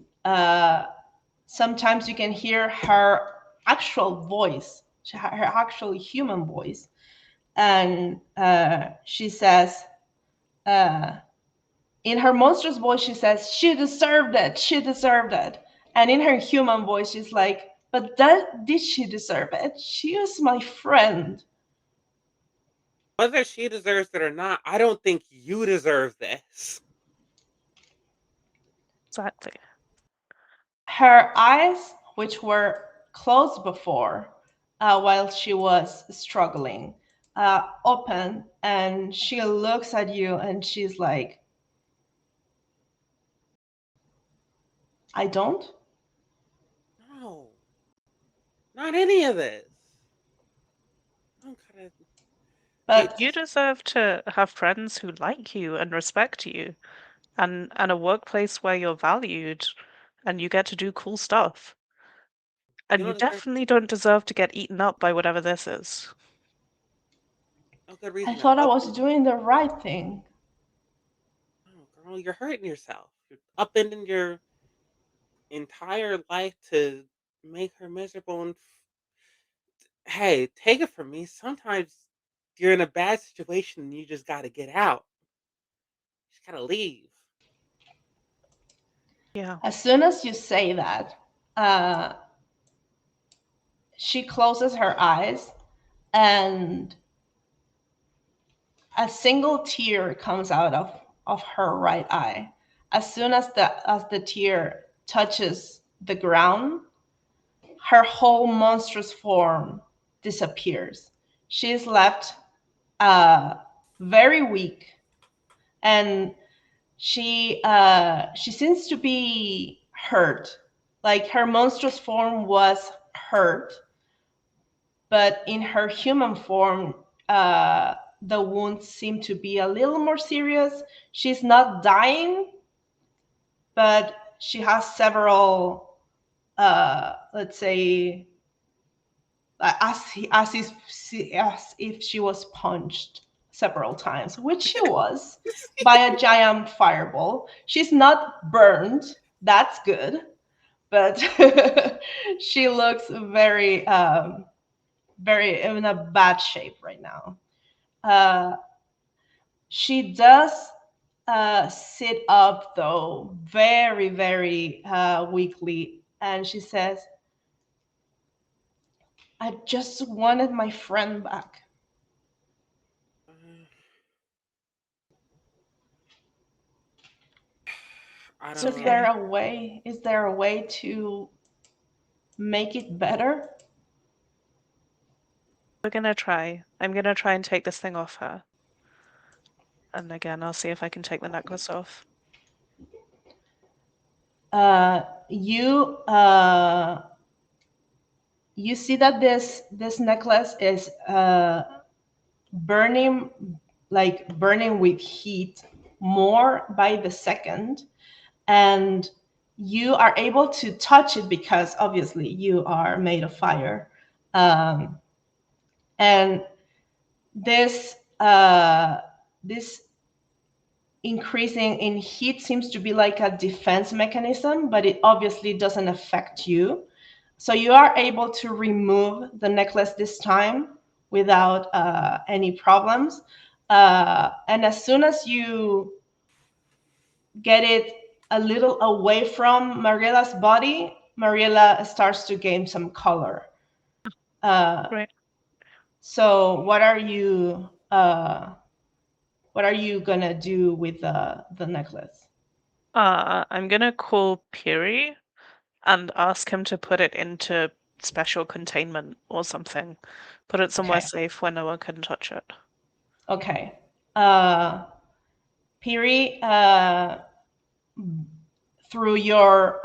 sometimes you can hear her actual voice, her actual human voice, and she says, in her monstrous voice, she says, "She deserved it. She deserved it." And in her human voice, she's like, "But did she deserve it? She is my friend." Whether she deserves it or not, I don't think you deserve this. Exactly. Her eyes, which were closed before, while she was struggling, open, and she looks at you and she's like, "I don't?" No. Not any of this. I'm kind of. But You deserve to have friends who like you and respect you, and a workplace where you're valued and you get to do cool stuff. And You you don't deserve definitely don't deserve to get eaten up by whatever this is. no good I reason to thought I was upend. doing the right thing. Oh, girl, you're hurting yourself. You're upending your entire life to make her miserable. And hey, take it from me. Sometimes you're in a bad situation and you just got to get out. You just got to leave. Yeah. As soon as you say that, uh, she closes her eyes and a single tear comes out of her right eye. As soon as the tear touches the ground, her whole monstrous form disappears. She is left uh, very weak, and she seems to be hurt. Like her monstrous form was hurt, but in her human form, the wounds seem to be a little more serious. She's not dying, but she has several, let's say, as if she was punched several times, which she was by a giant fireball. She's not burned. That's good, but she looks very, very in a bad shape right now. Uh, she does sit up though, very, very weakly, and she says, "I just wanted my friend back." Uh, I It's Is don't. there okay. a way? Is there a way to make it better? We're gonna try. I'm gonna try and take this thing off her. And again, I'll see if I can take the necklace off. You you see that this necklace is burning, like burning with heat more by the second, and you are able to touch it because obviously you are made of fire. And this this increasing in heat seems to be like a defense mechanism, but it obviously doesn't affect you. So you are able to remove the necklace this time without any problems. And as soon as you get it a little away from Mariella's body, Mariella starts to gain some color. Uh, Right. so what are you gonna do with the necklace? I'm gonna call Piri and ask him to put it into special containment or something. Put it somewhere Okay. safe where no one can touch it. Okay. Piri, through your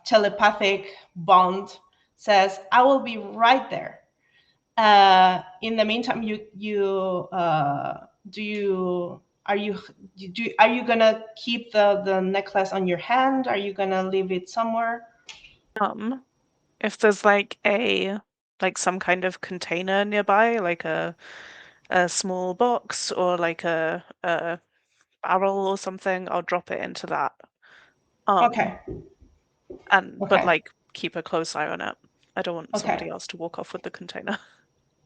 telepathic bond, says, "I will be right there." In the meantime, you do you are you are you gonna keep the necklace on your hand? Are you gonna leave it somewhere? If there's like some kind of container nearby, like a small box or like a barrel or something, I'll drop it into that. Um, Okay. but Okay. like keep a close eye on it. I don't want Okay. somebody else to walk off with the container.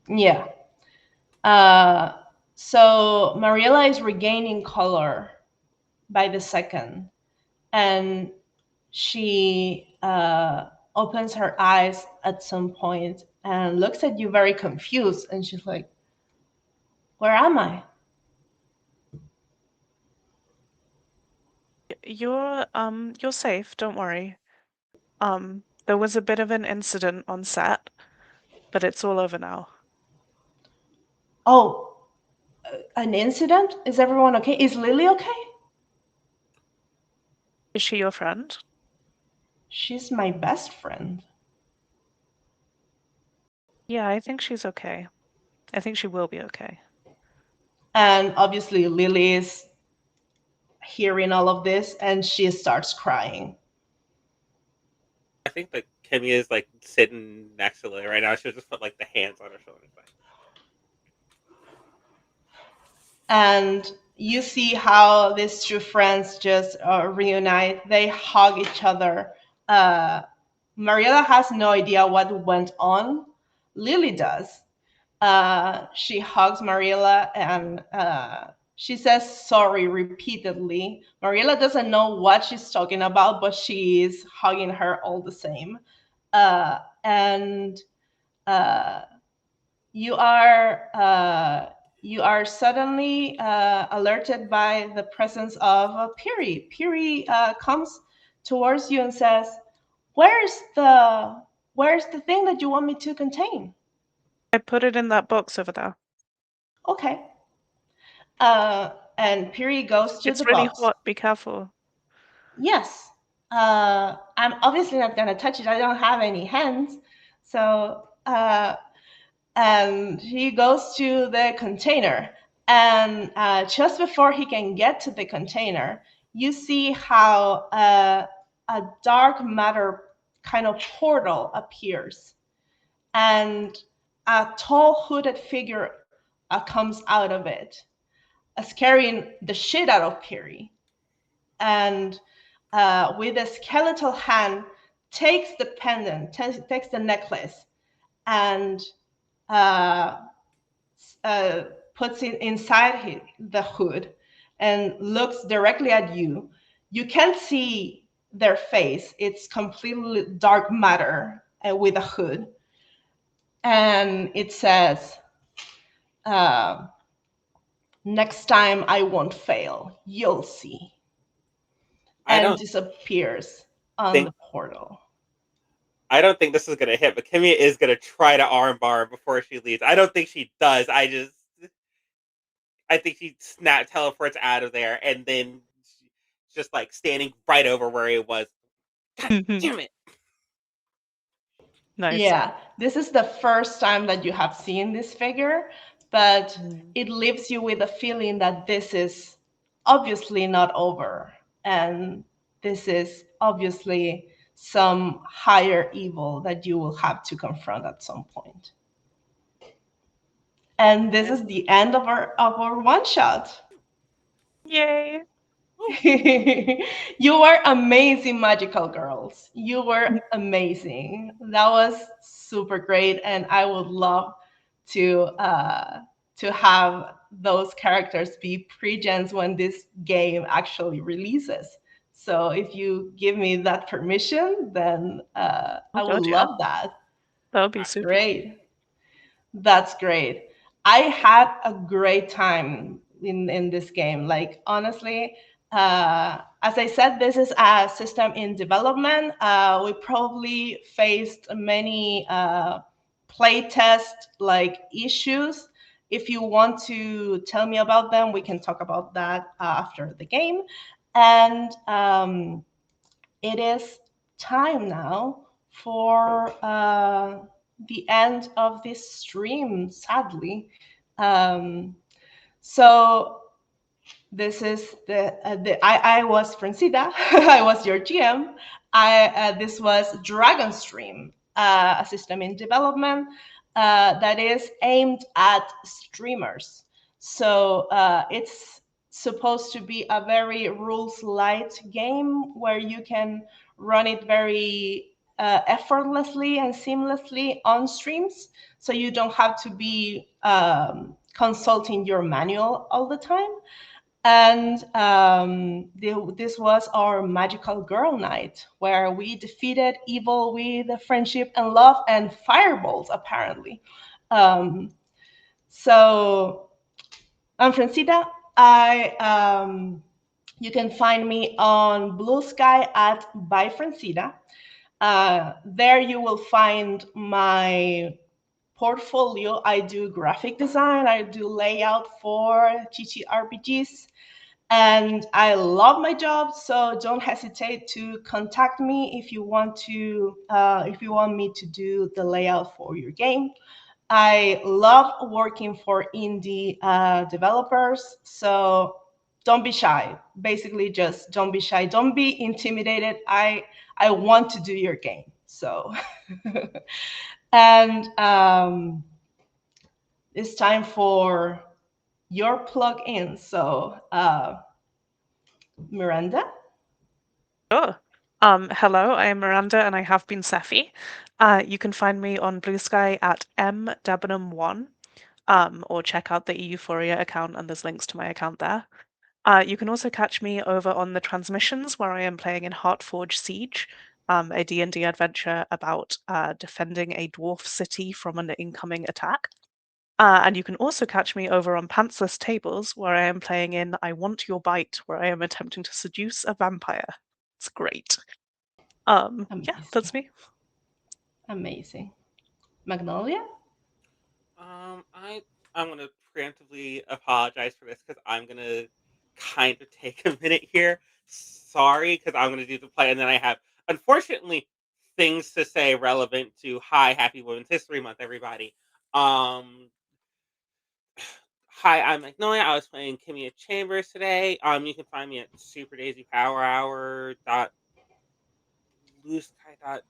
Yeah. Uh, so Mariella is regaining color by the second, and she opens her eyes at some point and looks at you very confused, and she's like, "Where am I?" You're safe, don't worry. There was a bit of an incident on set, but it's all over now. "Oh, an incident? Is everyone okay? Is Lily okay?" Is she your friend? "She's my best friend." Yeah, I think she's okay. I think she will be okay. And obviously, Lily is hearing all of this and she starts crying. I think the Kimmy is like sitting next to Lily right now. She'll just put like the hands on her shoulders. Like, And you see how these two friends just reunite. They hug each other. Uh, Mariella has no idea what went on. Lily does. She hugs Mariella and she says sorry repeatedly. Mariella doesn't know what she's talking about, but she is hugging her all the same. And uh, you are suddenly alerted by the presence of Piri. Piri comes towards you and says, "Where's the thing that you want me to contain?" I put it in that box over there. Okay. And Piri goes to the It's really box. hot. Be careful. Yes. I'm obviously not gonna touch it. I don't have any hands. So and he goes to the container. And just before he can get to the container, you see how a dark matter kind of portal appears, and a tall hooded figure comes out of it, scaring the shit out of Piri. And with a skeletal hand, takes the pendant, takes the necklace, and uh, uh, puts it inside the hood and looks directly at you. You can't see their face. It's completely dark matter with a hood. And it says, uh, "Next time I won't fail. You'll see." I And don't disappears on think the portal. I don't think this is gonna hit, but Kimmy is gonna try to armbar before she leaves. I don't think she does. I think she snap teleports out of there and then just like standing right over where he was. God damn it! Nice. Yeah, this is the first time that you have seen this figure, but it leaves you with a feeling that this is obviously not over. And this is obviously some higher evil that you will have to confront at some point. And this is the end of our one shot. Yay. You were amazing, magical girls. You were amazing. That was super great, and I would love to have those characters be pre-gens when this game actually releases. So if you give me that permission, then I Oh would god, yeah. love that. That would be That's super. great. That's great. I had a great time in this game. Like honestly, as I said, this is a system in development. We probably faced many playtest like issues. If you want to tell me about them, we can talk about that after the game. And it is time now for the end of this stream, sadly. Um, so this is I was Francida. I was your GM. This was Dragonstream, a system in development that is aimed at streamers. So it's supposed to be a very rules light game where you can run it very effortlessly and seamlessly on streams. So you don't have to be consulting your manual all the time. And this was our magical girl night where we defeated evil with friendship and love and fireballs, apparently. Um, so I'm Francita. You can find me on Blue Sky at by Francita. There you will find my portfolio. I do graphic design, I do layout for ttrpgs, and I love my job. So don't hesitate to contact me if you want me to do the layout for your game. I love working for indie developers. So don't be shy. Basically, just don't be shy. Don't be intimidated. I want to do your game. So, and it's time for your plug-in. So, Miranda. Sure. Hello, I am Miranda and I have been Sephi. You can find me on Blue Sky at mdebenham1, or check out the Euphoria account and there's links to my account there. You can also catch me over on the transmissions where I am playing in Heartforge Siege, a D&D adventure about defending a dwarf city from an incoming attack. And you can also catch me over on Pantsless Tables, where I am playing in I Want Your Bite, where I am attempting to seduce a vampire. It's great. Yeah, Amazing. that's me. Amazing. Magnolia? I I'm gonna preemptively apologize for this because I'm gonna kind of take a minute here. Sorry, because I'm gonna do the play, and then I have unfortunately things to say relevant to Hi Happy Women's History Month, everybody. Um, Hi, I'm Magnolia. I was playing Kimia Chambers today. You can find me at Super Daisy Power Hour dot Blue Sky dot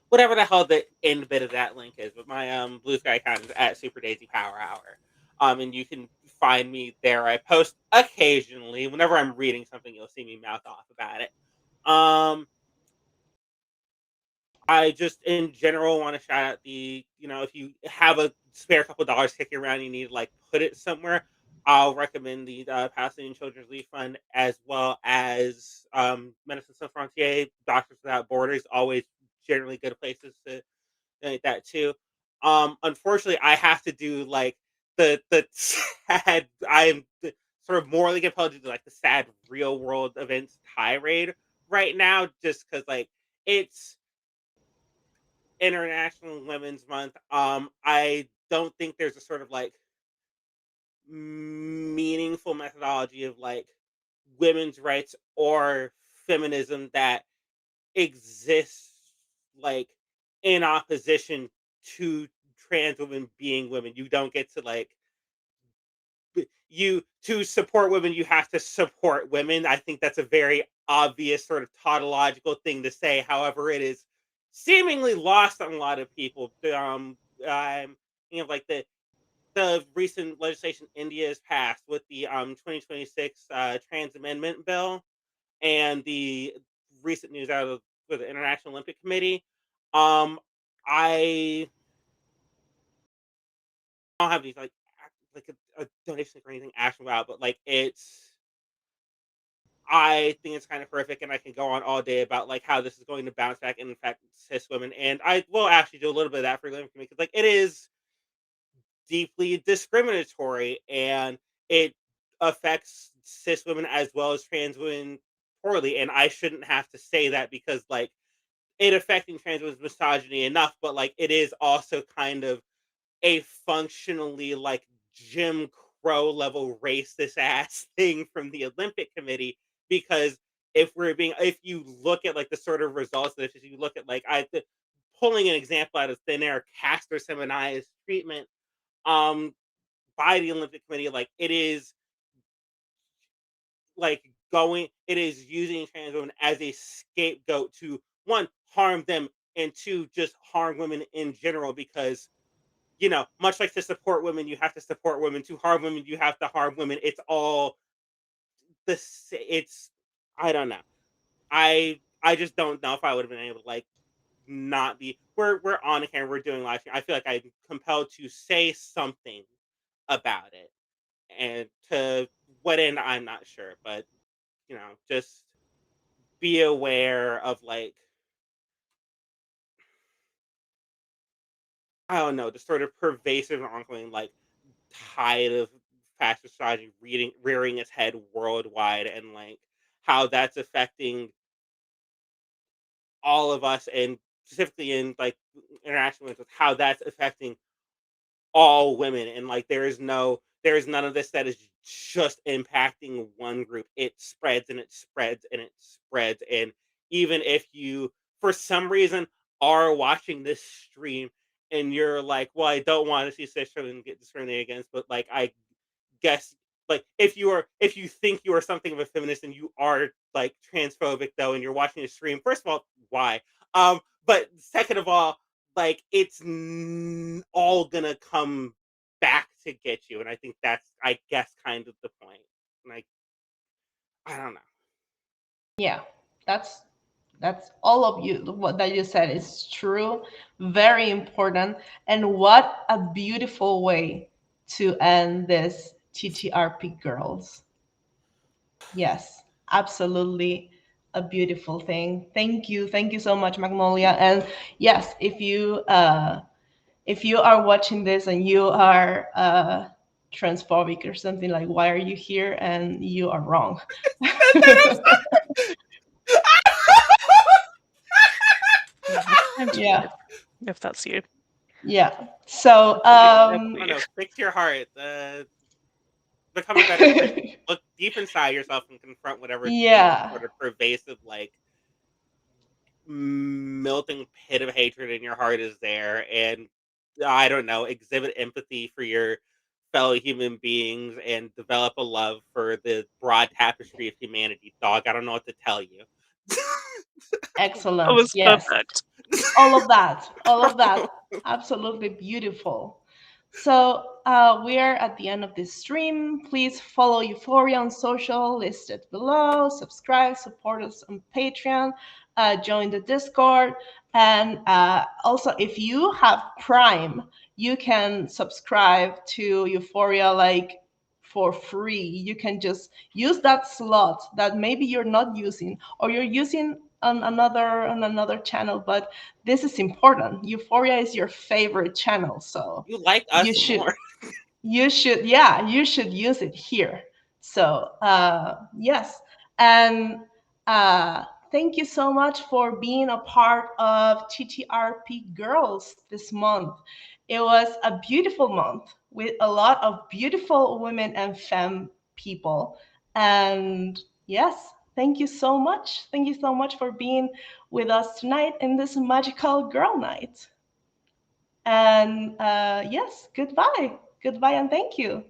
whatever the hell the end bit of that link is. But my Blue Sky account is at Super Daisy Power Hour. And you can find me there. I post occasionally. Whenever I'm reading something, you'll see me mouth off about it. Um, I just in general want to shout out if you have a spare couple dollars kicking around, you need to like put it somewhere. I'll recommend the Palestinian Children's Relief Fund as well as Medicine Sans Frontier, Doctors Without Borders, always generally good places to like that too. Unfortunately, I have to do like the sad. I'm sort of morally compelled to do like the sad real world events tirade right now, just because like it's International Women's Month. I don't think there's a sort of like meaningful methodology of like women's rights or feminism that exists like in opposition to trans women being women. You don't get to like you to support women, you have to support women. I think that's a very obvious sort of tautological thing to say. However, it is seemingly lost on a lot of people. I'm thinking of like the recent legislation India has passed with the 2026 trans amendment bill and the recent news out of for the International Olympic Committee. Um, I don't have these like like a donation or anything actionable about, but like I think it's kind of horrific, and I can go on all day about like how this is going to bounce back and affect cis women, and I will actually do a little bit of that for women because like it is deeply discriminatory and it affects cis women as well as trans women poorly, and I shouldn't have to say that because like it affecting trans women's misogyny enough, but like it is also kind of a functionally like Jim Crow level racist ass thing from the Olympic Committee because if you look at like the sort of results that if you look at like pulling an example out of thin air, Castor Semenia's treatment um by the Olympic Committee, like it is like it is using trans women as a scapegoat to one harm them and two just harm women in general because much like to support women, you have to support women. To harm women, you have to harm women. It's all it's I don't know. I just don't know if I would have been able to like not be. We're on camera. We're doing live stream. I feel like I'm compelled to say something about it, and to what end I'm not sure, but just be aware of like I don't know the sort of pervasive and ongoing like tide of fascist strategy rearing its head worldwide and like how that's affecting all of us and specifically in like interaction with how that's affecting all women and like there is none of this that is just impacting one group. It spreads and it spreads and it spreads, and even if you for some reason are watching this stream and you're like, well, I don't want to see cis women get discriminated against, but like I guess like if you think you are something of a feminist and you are like transphobic though and you're watching a stream, first of all, why? but second of all, like it's all gonna come back to get you, and I think that's, I guess, kind of the point. Like, I don't know. Yeah, that's that's all of you. What that you said is true, very important, and what a beautiful way to end this TTRP girls. Yes, absolutely a beautiful thing. Thank you so much, Magnolia. And yes, if you are watching this and you are transphobic or something, like, why are you here? And you are wrong. Yeah, time to Yeah, leave if that's you. yeah. So I don't know. Fix your heart. Become a better person. Look deep inside yourself and confront whatever yeah, sort of pervasive, like, melting pit of hatred in your heart is there, and I don't know, exhibit empathy for your fellow human beings and develop a love for the broad tapestry of humanity. Dog, I don't know what to tell you. That excellent. was Yes, perfect. all of that, absolutely beautiful. So we are at the end of this stream. Please follow Euphoria on social, listed below. Subscribe, support us on Patreon, join the Discord, and also if you have Prime, you can subscribe to Euphoria like for free. You can just use that slot that maybe you're not using, or you're using on another channel, but this is important. Euphoria is your favorite channel, so You like you us should more. yeah, you should use it here. So yes, and thank you so much for being a part of TTRP Girls this month. It was a beautiful month with a lot of beautiful women and femme people. And yes, thank you so much. Thank you so much for being with us tonight in this magical girl night. And yes, goodbye. Goodbye and thank you.